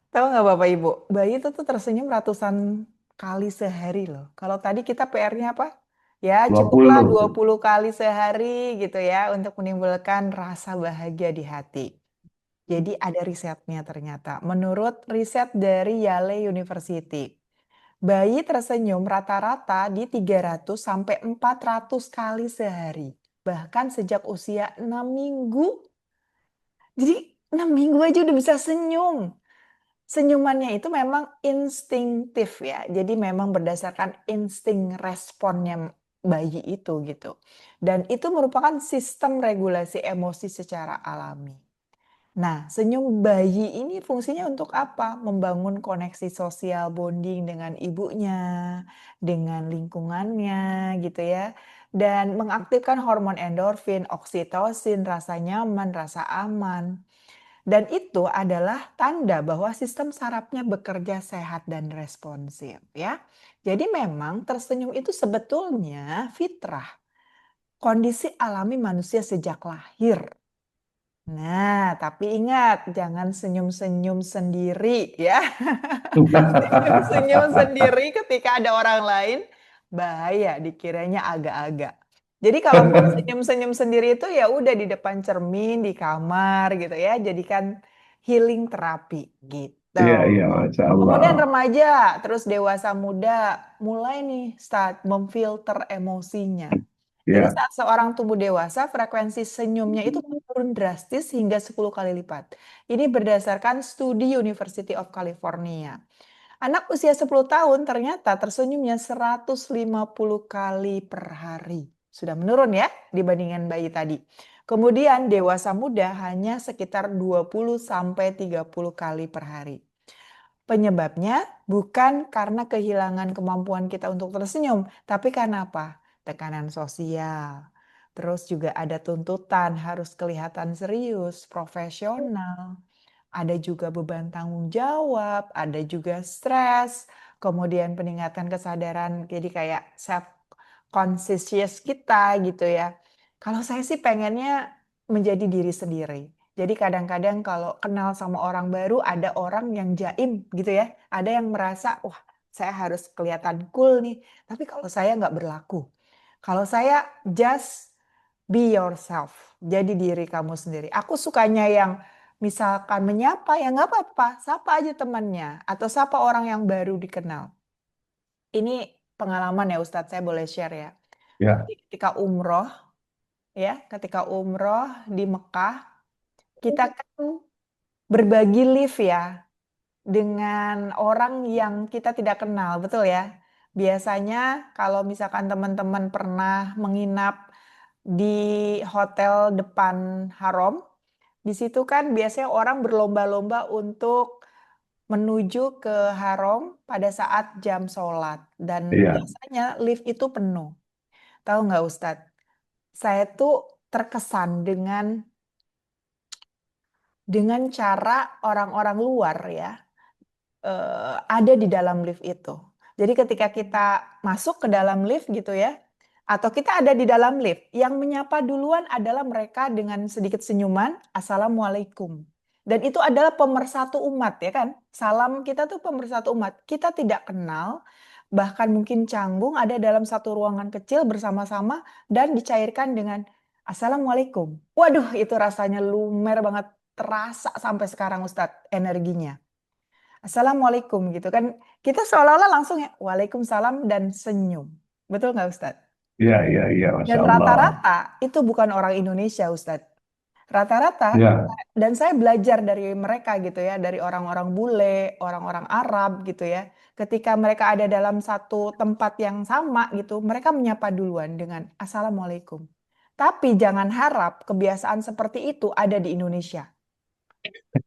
Tahu nggak Bapak Ibu, bayi itu tuh tersenyum ratusan kali sehari loh. Kalau tadi kita PR-nya apa? Ya cukuplah 20. 20 kali sehari gitu ya untuk menimbulkan rasa bahagia di hati. Jadi ada risetnya ternyata. Menurut riset dari Yale University, bayi tersenyum rata-rata di 300 sampai 400 kali sehari. Bahkan sejak usia 6 minggu. Jadi 6 minggu aja udah bisa senyum. Senyumannya itu memang instingtif ya. Jadi memang berdasarkan insting responnya bayi itu gitu. Dan itu merupakan sistem regulasi emosi secara alami. Nah, senyum bayi ini fungsinya untuk apa? Membangun koneksi sosial bonding dengan ibunya, dengan lingkungannya gitu ya. Dan mengaktifkan hormon endorfin, oksitosin, rasa nyaman, rasa aman. Dan itu adalah tanda bahwa sistem sarafnya bekerja sehat dan responsif ya. Jadi memang tersenyum itu sebetulnya fitrah, kondisi alami manusia sejak lahir. Nah, tapi ingat jangan senyum-senyum sendiri ya. Senyum-senyum sendiri ketika ada orang lain bahaya dikiranya agak-agak. Jadi kalau mau senyum-senyum sendiri itu ya udah di depan cermin di kamar gitu ya, jadikan healing terapi gitu. Iya, iya, Masya Kemudian Allah. remaja, terus dewasa muda mulai nih start memfilter emosinya. Jadi Ya, saat seorang tumbuh dewasa, frekuensi senyumnya itu menurun drastis hingga 10 kali lipat. Ini berdasarkan studi University of California. Anak usia 10 tahun ternyata tersenyumnya 150 kali per hari. Sudah menurun ya dibandingkan bayi tadi. Kemudian dewasa muda hanya sekitar 20 sampai 30 kali per hari. Penyebabnya bukan karena kehilangan kemampuan kita untuk tersenyum, tapi karena apa? Tekanan sosial. Terus juga ada tuntutan harus kelihatan serius, profesional. Ada juga beban tanggung jawab, ada juga stres, kemudian peningkatan kesadaran, jadi kayak self conscious kita gitu ya. Kalau saya sih pengennya menjadi diri sendiri. Jadi kadang-kadang kalau kenal sama orang baru, ada orang yang jaim gitu ya. Ada yang merasa, wah saya harus kelihatan cool nih. Tapi kalau saya nggak berlaku. Kalau saya just be yourself. Jadi diri kamu sendiri. Aku sukanya yang misalkan menyapa, ya nggak apa-apa. Sapa aja temannya. Atau sapa orang yang baru dikenal. Ini pengalaman ya Ustadz, saya boleh share ya. ya, Ketika umroh, ya, ketika umroh di Mekah, kita kan berbagi lift ya dengan orang yang kita tidak kenal, betul ya? Biasanya kalau misalkan teman-teman pernah menginap di hotel depan haram, di situ kan biasanya orang berlomba-lomba untuk menuju ke haram pada saat jam sholat. Dan iya. biasanya lift itu penuh. Tahu nggak Ustadz? Saya tuh terkesan dengan cara orang-orang luar ya ada di dalam lift itu. Jadi ketika kita masuk ke dalam lift gitu ya, atau kita ada di dalam lift, yang menyapa duluan adalah mereka dengan sedikit senyuman, Assalamualaikum. Dan itu adalah pemersatu umat ya kan. Salam kita tuh pemersatu umat. Kita tidak kenal, bahkan mungkin canggung ada dalam satu ruangan kecil bersama-sama dan dicairkan dengan Assalamualaikum. Waduh itu rasanya lumer banget, terasa sampai sekarang Ustadz energinya. Assalamualaikum gitu kan. Kita seolah-olah langsung ya Waalaikumsalam dan senyum. Betul nggak Ustadz? Iya, iya, iya, Masya Dan Allah. rata-rata itu bukan orang Indonesia Ustadz. Rata-rata Ya, dan saya belajar dari mereka gitu ya, dari orang-orang bule, orang-orang Arab gitu ya. Ketika mereka ada dalam satu tempat yang sama gitu, mereka menyapa duluan dengan Assalamualaikum. Tapi jangan harap kebiasaan seperti itu ada di Indonesia.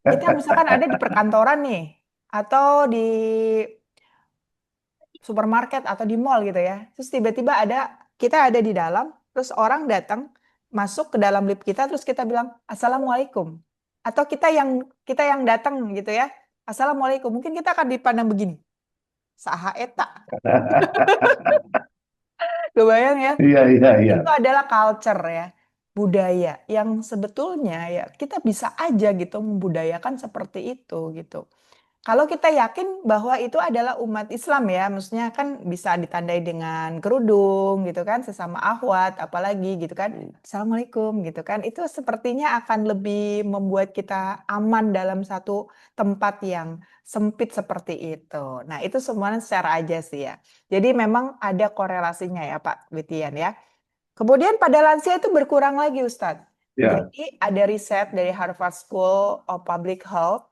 Kita misalkan ada di perkantoran nih, atau di supermarket atau di mall gitu ya. Terus tiba-tiba kita ada di dalam, terus orang datang masuk ke dalam lift kita, terus kita bilang Assalamualaikum. Atau kita yang datang gitu ya, Assalamualaikum. Mungkin kita akan dipandang begini. Saha eta. Kebayang ya? Iya, iya, iya. Itu adalah culture ya, budaya yang sebetulnya ya kita bisa aja gitu membudayakan seperti itu gitu. Kalau kita yakin bahwa itu adalah umat Islam ya, maksudnya kan bisa ditandai dengan kerudung gitu kan, sesama akhwat, apalagi gitu kan, Assalamualaikum gitu kan, itu sepertinya akan lebih membuat kita aman dalam satu tempat yang sempit seperti itu. Nah itu semuanya secara aja sih ya. Jadi memang ada korelasinya ya Pak Witian ya. Kemudian pada lansia itu berkurang lagi Ustadz. Ya, Jadi ada riset dari Harvard School of Public Health.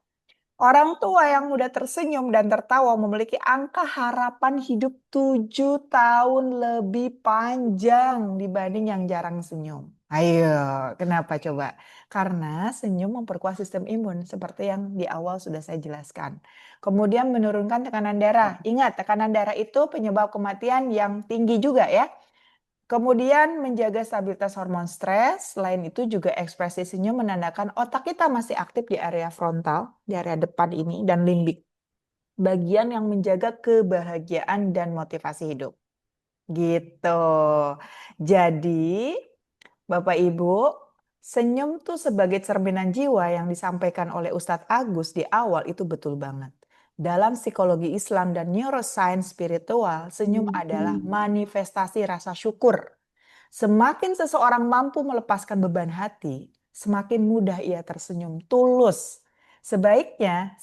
Orang tua yang mudah tersenyum dan tertawa memiliki angka harapan hidup 7 tahun lebih panjang dibanding yang jarang senyum. Ayo, kenapa coba? Karena senyum memperkuat sistem imun seperti yang di awal sudah saya jelaskan. Kemudian menurunkan tekanan darah. Ingat, tekanan darah itu penyebab kematian yang tinggi juga ya. Kemudian menjaga stabilitas hormon stres. Selain itu juga ekspresi senyum menandakan otak kita masih aktif di area frontal, di area depan ini, dan limbik. Bagian yang menjaga kebahagiaan dan motivasi hidup. Gitu. Jadi, Bapak Ibu, senyum tuh sebagai cerminan jiwa yang disampaikan oleh Ustadz Agus di awal itu betul banget. Dalam psikologi Islam dan neuroscience spiritual, senyum adalah manifestasi rasa syukur. Semakin seseorang mampu melepaskan beban hati, semakin mudah ia tersenyum tulus. Sebaliknya,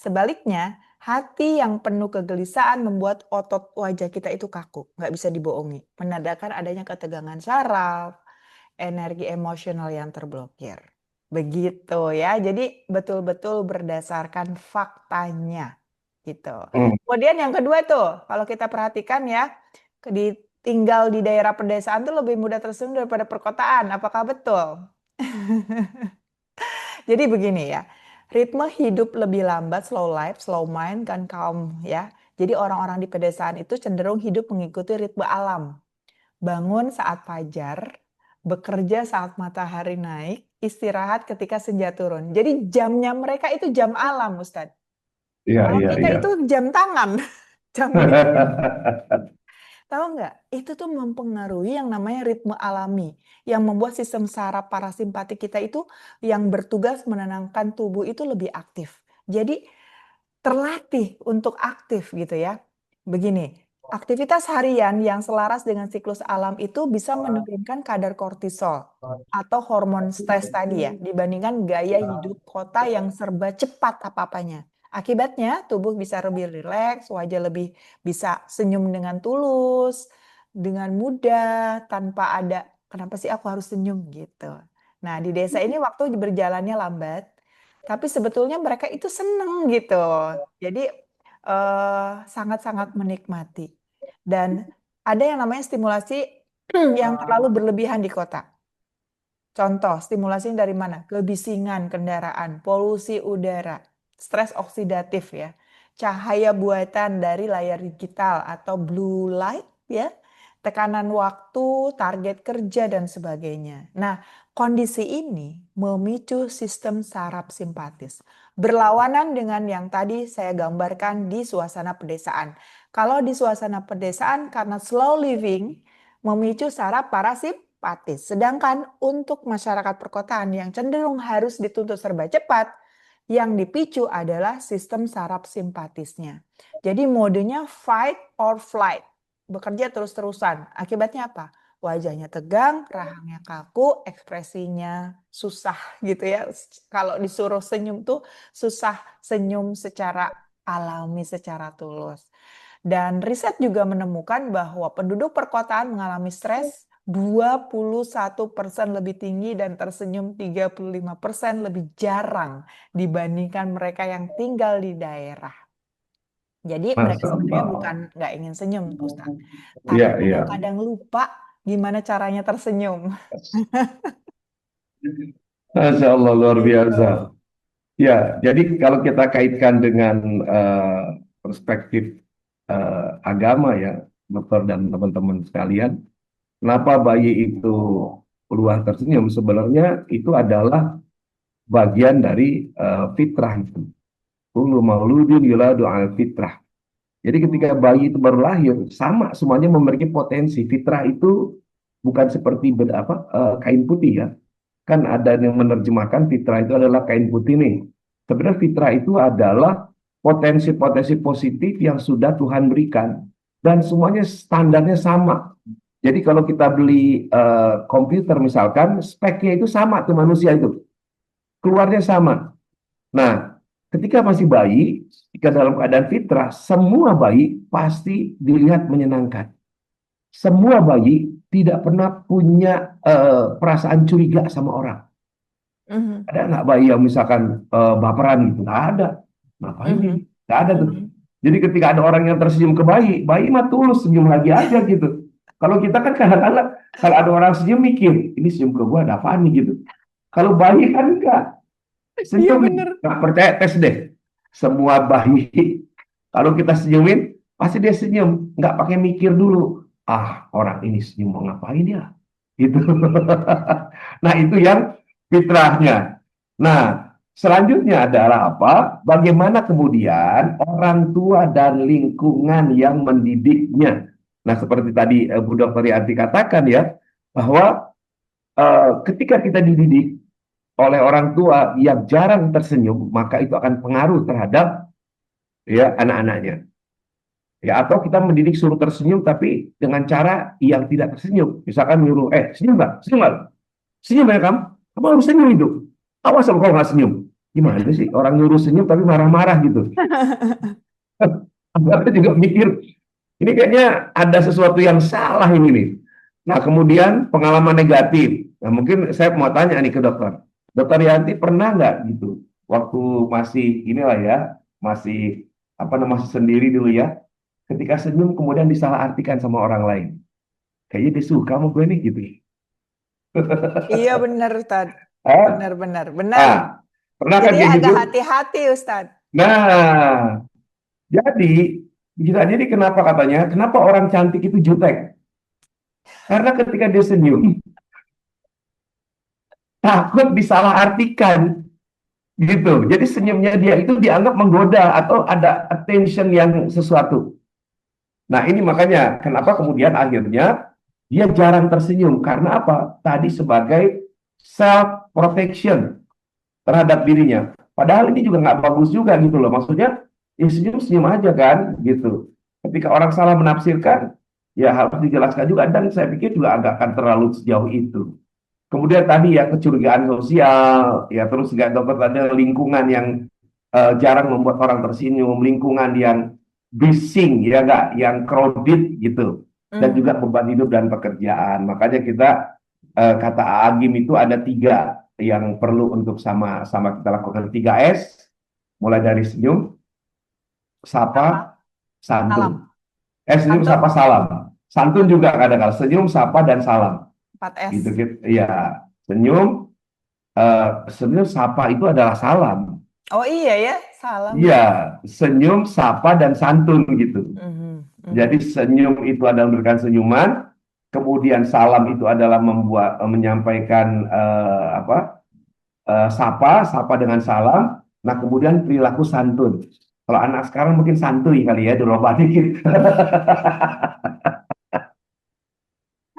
hati yang penuh kegelisahan membuat otot wajah kita itu kaku, nggak bisa dibohongi, menandakan adanya ketegangan saraf, energi emosional yang terblokir. Begitu ya. Jadi betul-betul berdasarkan faktanya gitu. Kemudian yang kedua tuh, kalau kita perhatikan ya, tinggal di daerah pedesaan tuh lebih mudah tersenyum daripada perkotaan. Apakah betul? Jadi begini ya, ritme hidup lebih lambat, slow life, slow mind, kan calm ya. Jadi orang-orang di pedesaan itu cenderung hidup mengikuti ritme alam. Bangun saat fajar, bekerja saat matahari naik, istirahat ketika senja turun. Jadi jamnya mereka itu jam alam, Ustadz. iya, Kalau iya, kita iya. itu jam tangan, jam ini. Tahu nggak? Itu tuh mempengaruhi yang namanya ritme alami, yang membuat sistem saraf parasimpatik kita itu yang bertugas menenangkan tubuh itu lebih aktif. Jadi terlatih untuk aktif gitu ya. Begini, aktivitas harian yang selaras dengan siklus alam itu bisa menurunkan kadar kortisol atau hormon stres tadi ya, dibandingkan gaya hidup kota yang serba cepat apa-apanya. Akibatnya tubuh bisa lebih rileks, wajah lebih bisa senyum dengan tulus, dengan mudah, tanpa ada kenapa sih aku harus senyum gitu. Nah, di desa ini waktu berjalannya lambat, tapi sebetulnya mereka itu seneng gitu. Jadi sangat-sangat menikmati. Dan ada yang namanya stimulasi yang terlalu berlebihan di kota. Contoh, stimulasi dari mana? Kebisingan kendaraan, polusi udara, stres oksidatif ya, cahaya buatan dari layar digital atau blue light ya, tekanan waktu, target kerja dan sebagainya. Nah, kondisi ini memicu sistem saraf simpatis. Berlawanan dengan yang tadi saya gambarkan di suasana pedesaan. Kalau di suasana pedesaan karena slow living memicu saraf parasimpatis. Sedangkan untuk masyarakat perkotaan yang cenderung harus dituntut serba cepat, yang dipicu adalah sistem saraf simpatisnya. Jadi modenya fight or flight, bekerja terus-terusan. Akibatnya apa? Wajahnya tegang, rahangnya kaku, ekspresinya susah gitu ya. Kalau disuruh senyum tuh susah senyum secara alami, secara tulus. Dan riset juga menemukan bahwa penduduk perkotaan mengalami stres 21% lebih tinggi dan tersenyum 35% lebih jarang dibandingkan mereka yang tinggal di daerah. Jadi mereka Masya sebenarnya Allah. bukan nggak ingin senyum, Ustaz. Iya, Tapi iya. kadang-kadang lupa gimana caranya tersenyum. Masya Allah, luar Gitu. biasa. Ya, jadi kalau kita kaitkan dengan perspektif agama ya, dokter dan teman-teman sekalian, kenapa bayi itu keluar tersenyum? Sebenarnya itu adalah bagian dari fitrah itu. Kullu mauludin yuladu al fitrah. Jadi ketika bayi itu baru lahir, sama semuanya memiliki potensi. Fitrah itu bukan seperti kain putih ya. Kan ada yang menerjemahkan fitrah itu adalah kain putih nih. Sebenarnya fitrah itu adalah potensi-potensi positif yang sudah Tuhan berikan. Dan semuanya standarnya sama. Jadi kalau kita beli komputer misalkan, speknya itu sama tuh manusia itu. Keluarnya sama. Nah, ketika masih bayi, jika dalam keadaan fitrah, semua bayi pasti dilihat menyenangkan. Semua bayi tidak pernah punya perasaan curiga sama orang. Ada nggak bayi yang misalkan baperan gitu? Nggak ada. Ngapain nih? Nggak ada tuh. Jadi ketika ada orang yang tersenyum ke bayi, bayi mah tulus senyum lagi aja gitu. Kalau kita kan kadang-kadang kalau ada orang senyum mikir, ini senyum ke gua ada apaan nih gitu. Kalau bayi kan enggak. Iya Senyum, bener. nggak percaya tes deh. Semua bayi, kalau kita senyumin, pasti dia senyum, nggak pakai mikir dulu. Ah, orang ini senyum mau ngapain ya? Gitu. Nah, itu yang fitrahnya. Nah, selanjutnya adalah apa? Bagaimana kemudian orang tua dan lingkungan yang mendidiknya. Nah, seperti tadi Bu Dr. Yanti katakan ya, bahwa ketika kita dididik oleh orang tua yang jarang tersenyum, maka itu akan pengaruh terhadap ya anak-anaknya. Ya, atau kita mendidik suruh tersenyum tapi dengan cara yang tidak tersenyum. Misalkan nyuruh, senyum nggak? Senyum nggak? Senyum ya kamu? Kamu harus senyum itu. Awas kalau nggak senyum. Gimana sih orang nyuruh senyum tapi marah-marah gitu? Kita juga mikir, ini kayaknya ada sesuatu yang salah ini nih. Nah, kemudian pengalaman negatif. Nah, mungkin saya mau tanya nih ke dokter. Dokter Yanti pernah nggak gitu, waktu masih inilah ya, masih masih sendiri dulu ya, ketika senyum kemudian disalahartikan sama orang lain. Kayaknya dia suka sama gue nih gitu. Iya bener Ustadz. Ah, Benar. pernah kan Jadi kayak agak gitu? hati-hati Ustadz. Nah, jadi kenapa katanya, kenapa orang cantik itu jutek? Karena ketika dia senyum, takut disalahartikan. Gitu. Jadi senyumnya dia itu dianggap menggoda atau ada attention yang sesuatu. Nah, ini makanya kenapa kemudian akhirnya dia jarang tersenyum. Karena apa? Tadi sebagai self protection terhadap dirinya. Padahal ini juga nggak bagus juga gitu loh. Maksudnya, ya senyum-senyum aja kan gitu. Ketika orang salah menafsirkan, ya harus dijelaskan juga. Dan saya pikir juga agak akan terlalu sejauh itu. Kemudian tadi ya kecurigaan sosial, ya terus juga dokter tadi lingkungan yang jarang membuat orang tersenyum, lingkungan yang bising ya enggak, yang crowded gitu, dan juga beban hidup dan pekerjaan. Makanya kita kata Agim itu ada 3 yang perlu untuk sama-sama kita lakukan, 3S, mulai dari senyum, sapa, santun. Senyum, Santun. sapa, salam. Santun juga kadang-kadang senyum, sapa, dan salam. 4S. Gitu, gitu. Ya, senyum, senyum, sapa itu adalah salam. Oh iya ya, salam. Iya, senyum, sapa, dan santun gitu. Jadi senyum itu adalah memberikan senyuman, kemudian salam itu adalah menyampaikan sapa dengan salam. Nah, kemudian perilaku santun. Kalau anak sekarang mungkin santuy kali ya, dirubah dikit.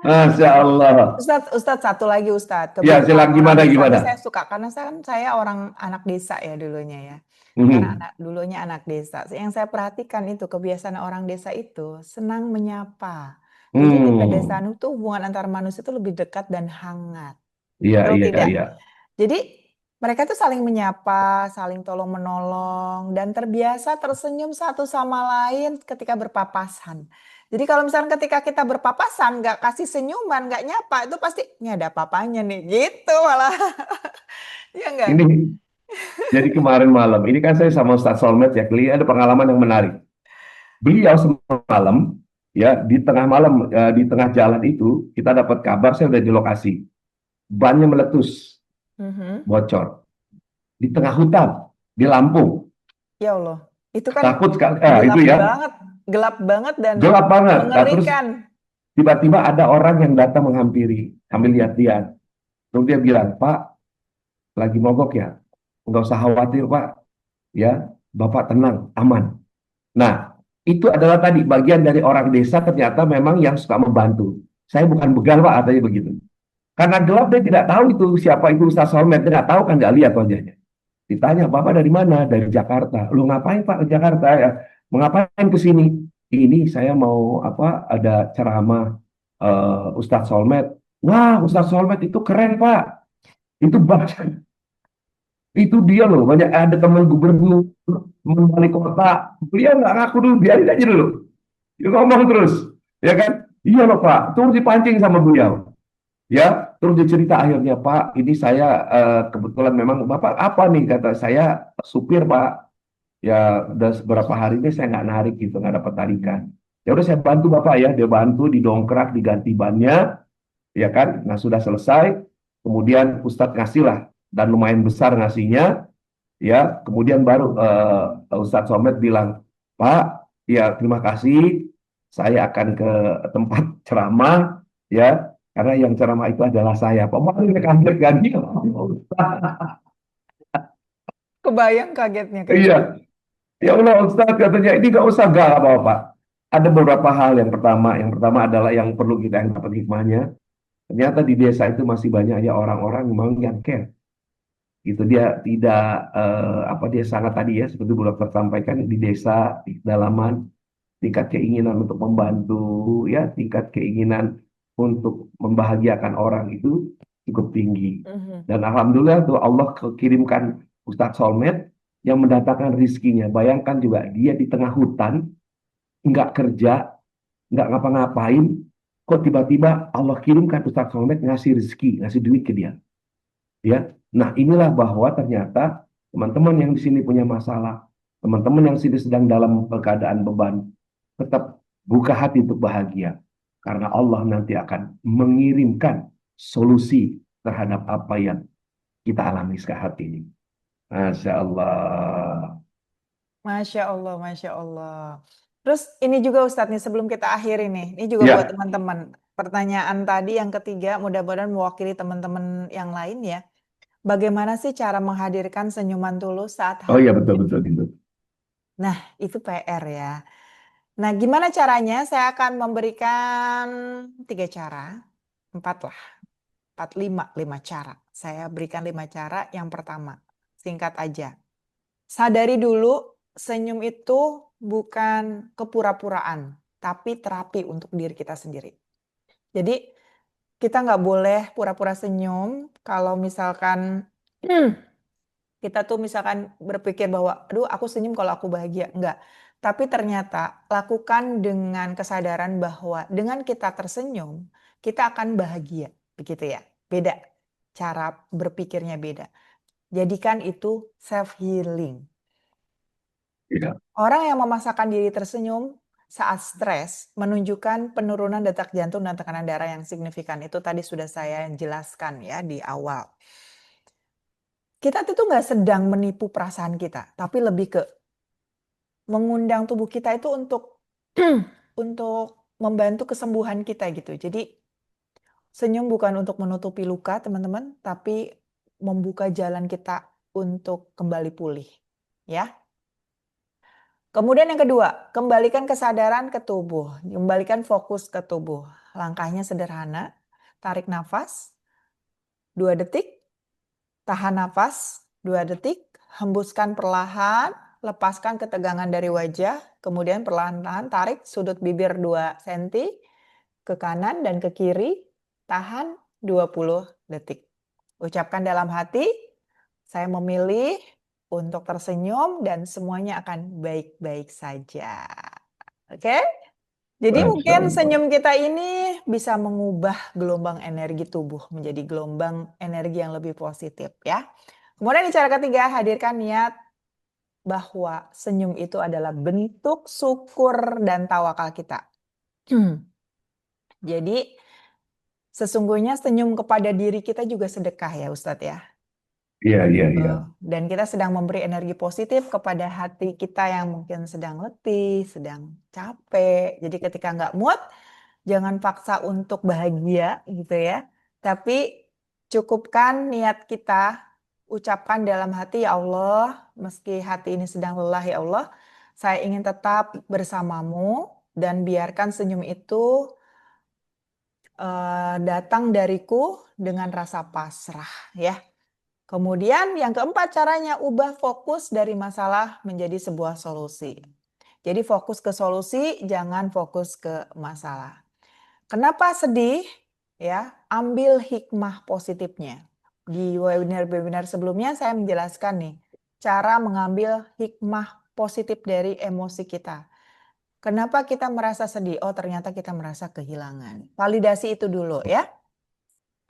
Masya Allah. Ustadz satu lagi Ustadz. Ya, silakan gimana? Saya suka karena saya orang anak desa ya dulunya ya. Karena dulunya anak desa. Yang saya perhatikan itu kebiasaan orang desa itu senang menyapa. Jadi di pedesaan itu hubungan antar manusia itu lebih dekat dan hangat. Iya. Jadi mereka tuh saling menyapa, saling tolong menolong, dan terbiasa tersenyum satu sama lain ketika berpapasan. Jadi kalau misalnya ketika kita berpapasan, nggak kasih senyuman, nggak nyapa, itu pasti ini ada apa-apanya nih, gitu malah. Ya nggak? Ini jadi kemarin malam, ini kan saya sama Ustadz Solmed ya, ada pengalaman yang menarik. Beliau semalam, ya di tengah malam, di tengah jalan itu, kita dapat kabar, saya udah di lokasi. Bannya meletus, bocor. Di tengah hutan, di Lampung. Ya Allah, itu kan Takut sekali, gelap itu ya. banget. Gelap banget dan Gelap banget. Nah, terus mengerikan. tiba-tiba ada orang yang datang menghampiri sambil lihat-lihat. Terus dia bilang, Pak, lagi mogok ya? Nggak usah khawatir, Pak. Ya, Bapak tenang, aman. Nah, itu adalah tadi bagian dari orang desa ternyata memang yang suka membantu. Saya bukan begal, Pak, katanya begitu. Karena gelap dia tidak tahu itu siapa itu Ustaz Solmed, dia nggak tahu kan, nggak lihat wajahnya. Ditanya, Bapak dari mana? Dari Jakarta. Lu ngapain Pak ke Jakarta ya? Mengapain ke sini? Ini saya mau apa? Ada ceramah Ustaz Solmed. Wah, Ustaz Solmed itu keren Pak. Itu baca, itu dia loh. Banyak ada teman gubernur, teman wali kota. Beliau nggak ngaku dulu, biarin aja dulu. Dia ngomong terus, ya kan? Iya loh Pak. Terus dipancing sama beliau. Ya, terus dia cerita akhirnya, Pak, ini saya kebetulan memang Bapak apa nih, kata saya supir Pak. Ya udah beberapa hari ini saya nggak narik gitu, nggak dapat tarikan. Ya udah saya bantu Bapak ya, dia bantu didongkrak, diganti bannya, ya kan. Nah sudah selesai, kemudian Ustadz ngasih lah dan lumayan besar ngasihnya, ya. Kemudian baru Ustadz Somad bilang, Pak, ya terima kasih, saya akan ke tempat ceramah, ya. Karena yang ceramah itu adalah saya. Pak Umar ini kaget kan? Kebayang kagetnya kayak Iya, gitu. ya Allah Ustaz katanya ini nggak usah gak apa-apa. Ada beberapa hal yang pertama adalah yang perlu kita yang dapat hikmahnya. Ternyata di desa itu masih banyak ya orang-orang memang yang care. Gitu dia tidak apa dia sangat tadi ya seperti Bu Dokter sampaikan di desa di pedalaman tingkat keinginan untuk membantu ya tingkat keinginan untuk membahagiakan orang itu cukup tinggi. Mhm. Dan alhamdulillah tuh Allah kirimkan Ustadz Solmed yang mendatangkan rizkinya. Bayangkan juga dia di tengah hutan nggak kerja, nggak ngapa-ngapain, kok tiba-tiba Allah kirimkan Ustadz Solmed ngasih rezeki, ngasih duit ke dia. Ya, nah inilah bahwa ternyata teman-teman yang di sini punya masalah, teman-teman yang sini sedang dalam keadaan beban, tetap buka hati untuk bahagia. Karena Allah nanti akan mengirimkan solusi terhadap apa yang kita alami saat ini. Masya Allah. Masya Allah, Masya Allah. Terus ini juga Ustadz nih sebelum kita akhiri nih, ini juga buat Ya, teman-teman. Pertanyaan tadi yang ketiga mudah-mudahan mewakili teman-teman yang lain ya. Bagaimana sih cara menghadirkan senyuman tulus saat oh hati? iya betul-betul gitu. Nah, itu PR ya. Nah, gimana caranya? Saya akan memberikan 3 cara, 4 lah, 4, 5 cara. Saya berikan 5 cara. Yang pertama, singkat aja. Sadari dulu senyum itu bukan kepura-puraan, tapi terapi untuk diri kita sendiri. Jadi kita nggak boleh pura-pura senyum kalau misalkan kita tuh misalkan berpikir bahwa, aduh aku senyum kalau aku bahagia. Enggak. Tapi ternyata lakukan dengan kesadaran bahwa dengan kita tersenyum, kita akan bahagia. Begitu ya. Beda. Cara berpikirnya beda. Jadikan itu self-healing. Ya, Orang yang memaksakan diri tersenyum saat stres menunjukkan penurunan detak jantung dan tekanan darah yang signifikan. Itu tadi sudah saya jelaskan ya di awal. Kita itu nggak sedang menipu perasaan kita, tapi lebih ke mengundang tubuh kita itu untuk untuk membantu kesembuhan kita gitu. Jadi senyum bukan untuk menutupi luka teman-teman, tapi membuka jalan kita untuk kembali pulih. Ya. Kemudian yang kedua, kembalikan kesadaran ke tubuh, kembalikan fokus ke tubuh. Langkahnya sederhana, tarik nafas 2 detik, tahan nafas 2 detik, hembuskan perlahan, lepaskan ketegangan dari wajah, kemudian perlahan-lahan tarik sudut bibir 2 cm ke kanan dan ke kiri, tahan 20 detik. Ucapkan dalam hati, saya memilih untuk tersenyum dan semuanya akan baik-baik saja. Oke? Jadi Masya mungkin Allah. senyum kita ini bisa mengubah gelombang energi tubuh menjadi gelombang energi yang lebih positif ya. Kemudian di cara ketiga, hadirkan niat bahwa senyum itu adalah bentuk syukur dan tawakal kita. Jadi sesungguhnya senyum kepada diri kita juga sedekah ya Ustadz ya. Iya, iya, gitu. iya. Dan kita sedang memberi energi positif kepada hati kita yang mungkin sedang letih, sedang capek. Jadi ketika nggak mood, jangan paksa untuk bahagia gitu ya. Tapi cukupkan niat kita, ucapkan dalam hati, ya Allah, meski hati ini sedang lelah, ya Allah, saya ingin tetap bersamamu dan biarkan senyum itu datang dariku dengan rasa pasrah ya. Kemudian yang keempat caranya ubah fokus dari masalah menjadi sebuah solusi. Jadi fokus ke solusi, jangan fokus ke masalah. Kenapa sedih? Ya, ambil hikmah positifnya. Di webinar-webinar sebelumnya saya menjelaskan nih cara mengambil hikmah positif dari emosi kita. Kenapa kita merasa sedih? Oh, ternyata kita merasa kehilangan. Validasi itu dulu ya.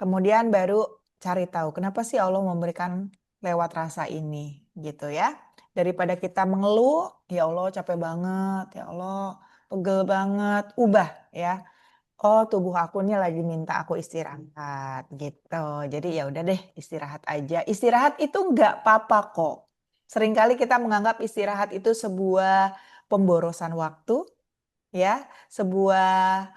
Kemudian baru cari tahu kenapa sih Allah memberikan lewat rasa ini gitu ya. Daripada kita mengeluh, ya Allah capek banget, ya Allah pegel banget, ubah ya. Oh, tubuh aku nih lagi minta aku istirahat gitu. Jadi ya udah deh istirahat aja. Istirahat itu nggak apa-apa kok. Seringkali kita menganggap istirahat itu sebuah pemborosan waktu ya, sebuah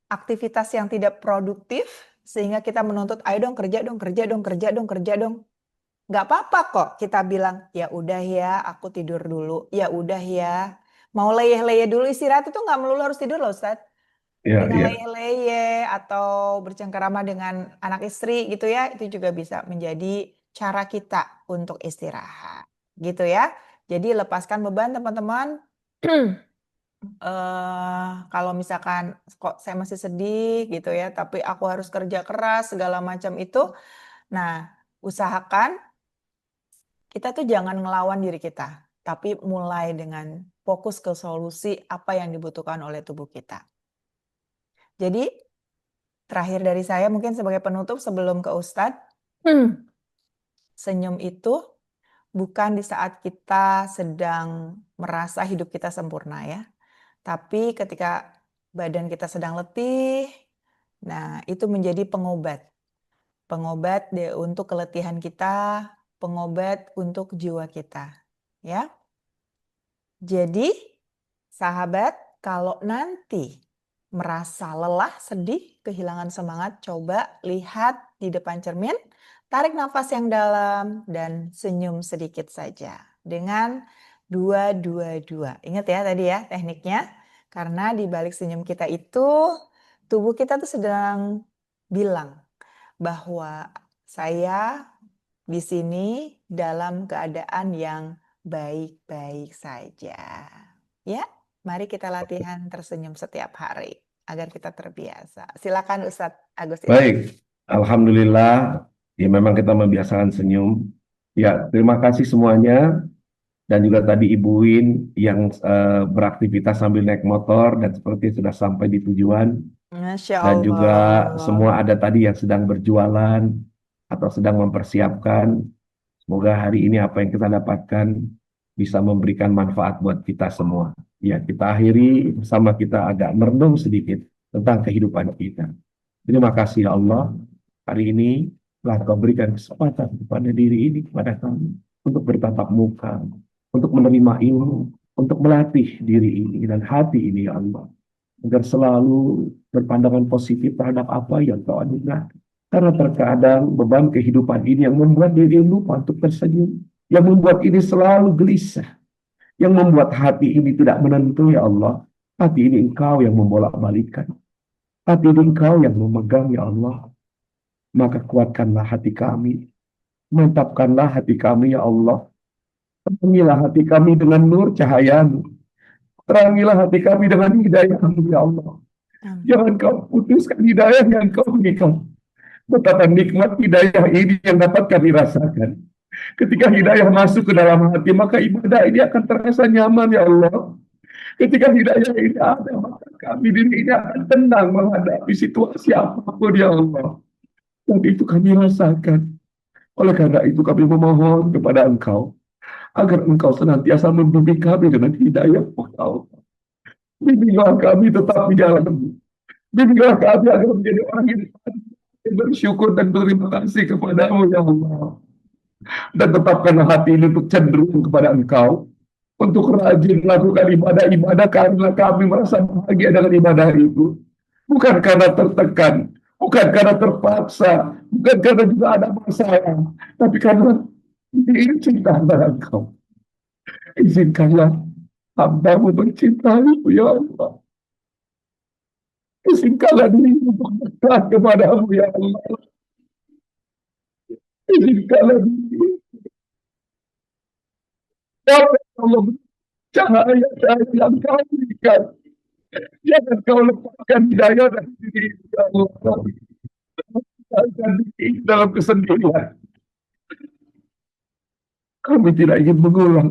aktivitas yang tidak produktif sehingga kita menuntut ayo dong kerja dong, kerja dong, kerja dong, kerja dong. Nggak apa-apa kok kita bilang, ya udah ya aku tidur dulu, ya udah ya. Mau leyeh-leyeh dulu istirahat itu nggak melulu harus tidur loh Ustaz. Iya, Dengan iya. leyeh-leyeh atau bercengkerama dengan anak istri gitu ya, itu juga bisa menjadi cara kita untuk istirahat. Gitu ya. Jadi lepaskan beban teman-teman. Kalau misalkan kok saya masih sedih gitu ya, tapi aku harus kerja keras segala macam itu. Nah, usahakan kita tuh jangan ngelawan diri kita, tapi mulai dengan fokus ke solusi apa yang dibutuhkan oleh tubuh kita. Jadi terakhir dari saya mungkin sebagai penutup sebelum ke Ustadz, senyum itu bukan di saat kita sedang merasa hidup kita sempurna ya. Tapi ketika badan kita sedang letih, nah itu menjadi pengobat. Pengobat untuk keletihan kita, pengobat untuk jiwa kita. Ya. Jadi sahabat, kalau nanti merasa lelah, sedih, kehilangan semangat, coba lihat di depan cermin, tarik nafas yang dalam dan senyum sedikit saja dengan 2-2-2. Ingat ya tadi ya tekniknya, karena di balik senyum kita itu tubuh kita tuh sedang bilang bahwa saya di sini dalam keadaan yang baik-baik saja. Ya, mari kita latihan tersenyum setiap hari agar kita terbiasa. Silakan Ustadz Agus. Baik, alhamdulillah. Ya memang kita membiasakan senyum. Ya, terima kasih semuanya. Dan juga tadi Ibu Win yang beraktivitas sambil naik motor dan seperti sudah sampai di tujuan. Masya Dan juga Allah. semua ada tadi yang sedang berjualan atau sedang mempersiapkan. Semoga hari ini apa yang kita dapatkan bisa memberikan manfaat buat kita semua. Ya, kita akhiri bersama kita agak merenung sedikit tentang kehidupan kita. Terima kasih ya Allah. Hari ini telah Kau berikan kesempatan kepada diri ini, kepada kami. Untuk bertatap muka, untuk menerima ilmu, untuk melatih diri ini dan hati ini ya Allah. Agar selalu berpandangan positif terhadap apa yang Kau anugerahkan. Karena terkadang beban kehidupan ini yang membuat diri lupa untuk tersenyum. Yang membuat ini selalu gelisah. Yang membuat hati ini tidak menentu ya Allah. Hati ini Engkau yang membolak-balikan. Hati ini Engkau yang memegang ya Allah. Maka kuatkanlah hati kami. Mantapkanlah hati kami ya Allah. Terangilah hati kami dengan nur cahayamu. Terangilah hati kami dengan hidayahmu ya Allah. Jangan Kau putuskan hidayah yang Kau berikan. Betapa nikmat hidayah ini yang dapat kami rasakan. Ketika hidayah masuk ke dalam hati, maka ibadah ini akan terasa nyaman ya Allah. Ketika hidayah ini ada, maka kami diri ini akan tenang menghadapi situasi apapun ya Allah. Dan itu kami rasakan. Oleh karena itu kami memohon kepada Engkau, agar Engkau senantiasa membimbing kami dengan hidayah ya Allah. Bimbinglah kami tetap di jalan-Mu. Bimbinglah kami agar menjadi orang yang bersyukur dan berterima kasih kepada-Mu ya Allah. Dan tetapkanlah hati ini untuk cenderung kepada Engkau, untuk rajin melakukan ibadah-ibadah karena kami merasa bahagia dengan ibadah itu. Bukan karena tertekan, bukan karena terpaksa, bukan karena juga ada masalah, tapi karena diizinkanlah Engkau. Izinkanlah hamba-Mu mencintaimu, ya Allah. Izinkanlah dirimu untuk dekat kepadamu, ya Allah. Izinkanlah dirimu, ya Allah, cahaya-cahaya yang Kau berikan. Jangan Kau lepaskan hidayah dari diri, ya Allah. Lepaskan diri dalam kesendirian. Kami tidak ingin mengulang.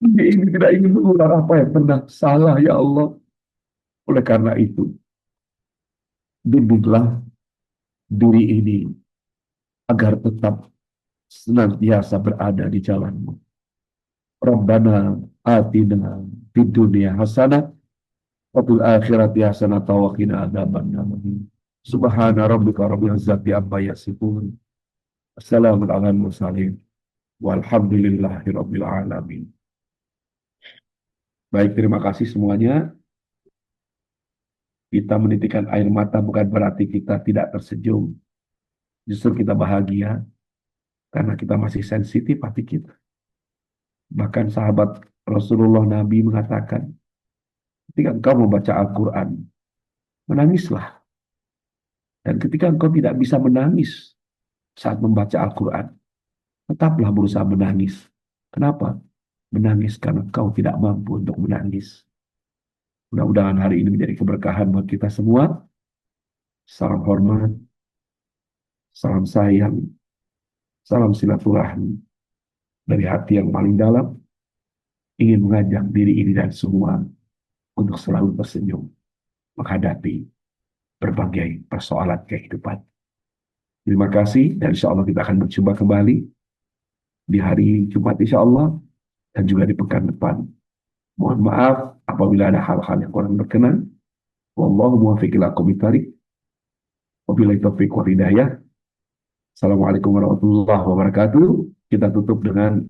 Ini tidak ingin mengulang apa yang pernah salah, ya Allah. Oleh karena itu, bimbinglah diri ini agar tetap senantiasa berada di jalan-Mu. Rabbana atina fid dunya hasanah wa fil akhirati hasanah wa qina adzabannar. Subhana rabbika rabbil izzati amma yasifun. Assalamu ala mursalin. Walhamdulillahi rabbil alamin. Baik, terima kasih semuanya. Kita menitikkan air mata bukan berarti kita tidak tersenyum. Justru kita bahagia karena kita masih sensitif hati kita. Bahkan sahabat Rasulullah Nabi mengatakan, ketika engkau membaca Al-Quran, menangislah. Dan ketika engkau tidak bisa menangis saat membaca Al-Quran, tetaplah berusaha menangis. Kenapa? Menangis karena engkau tidak mampu untuk menangis. Mudah-mudahan hari ini menjadi keberkahan buat kita semua. Salam hormat, salam sayang, salam silaturahmi dari hati yang paling dalam. Ingin mengajak diri ini dan semua untuk selalu tersenyum menghadapi berbagai persoalan kehidupan. Terima kasih, dan insya Allah kita akan berjumpa kembali di hari Jumat insya Allah, dan juga di pekan depan. Mohon maaf apabila ada hal-hal yang kurang berkenan. Wallahu muwaffiq ila aqwamit thoriq. Wabillahi taufiq wal hidayah. Assalamualaikum warahmatullahi wabarakatuh. Kita tutup dengan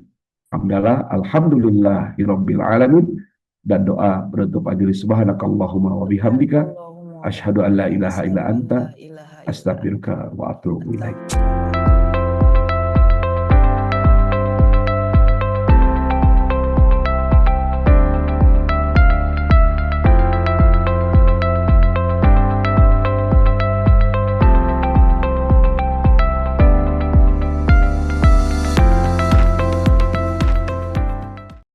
hamdalah, alhamdulillahirabbil alamin, dan doa penutup akhir, subhanakallahumma wa bihamdika asyhadu an la ilaha illa anta astaghfiruka wa atubu ilaik.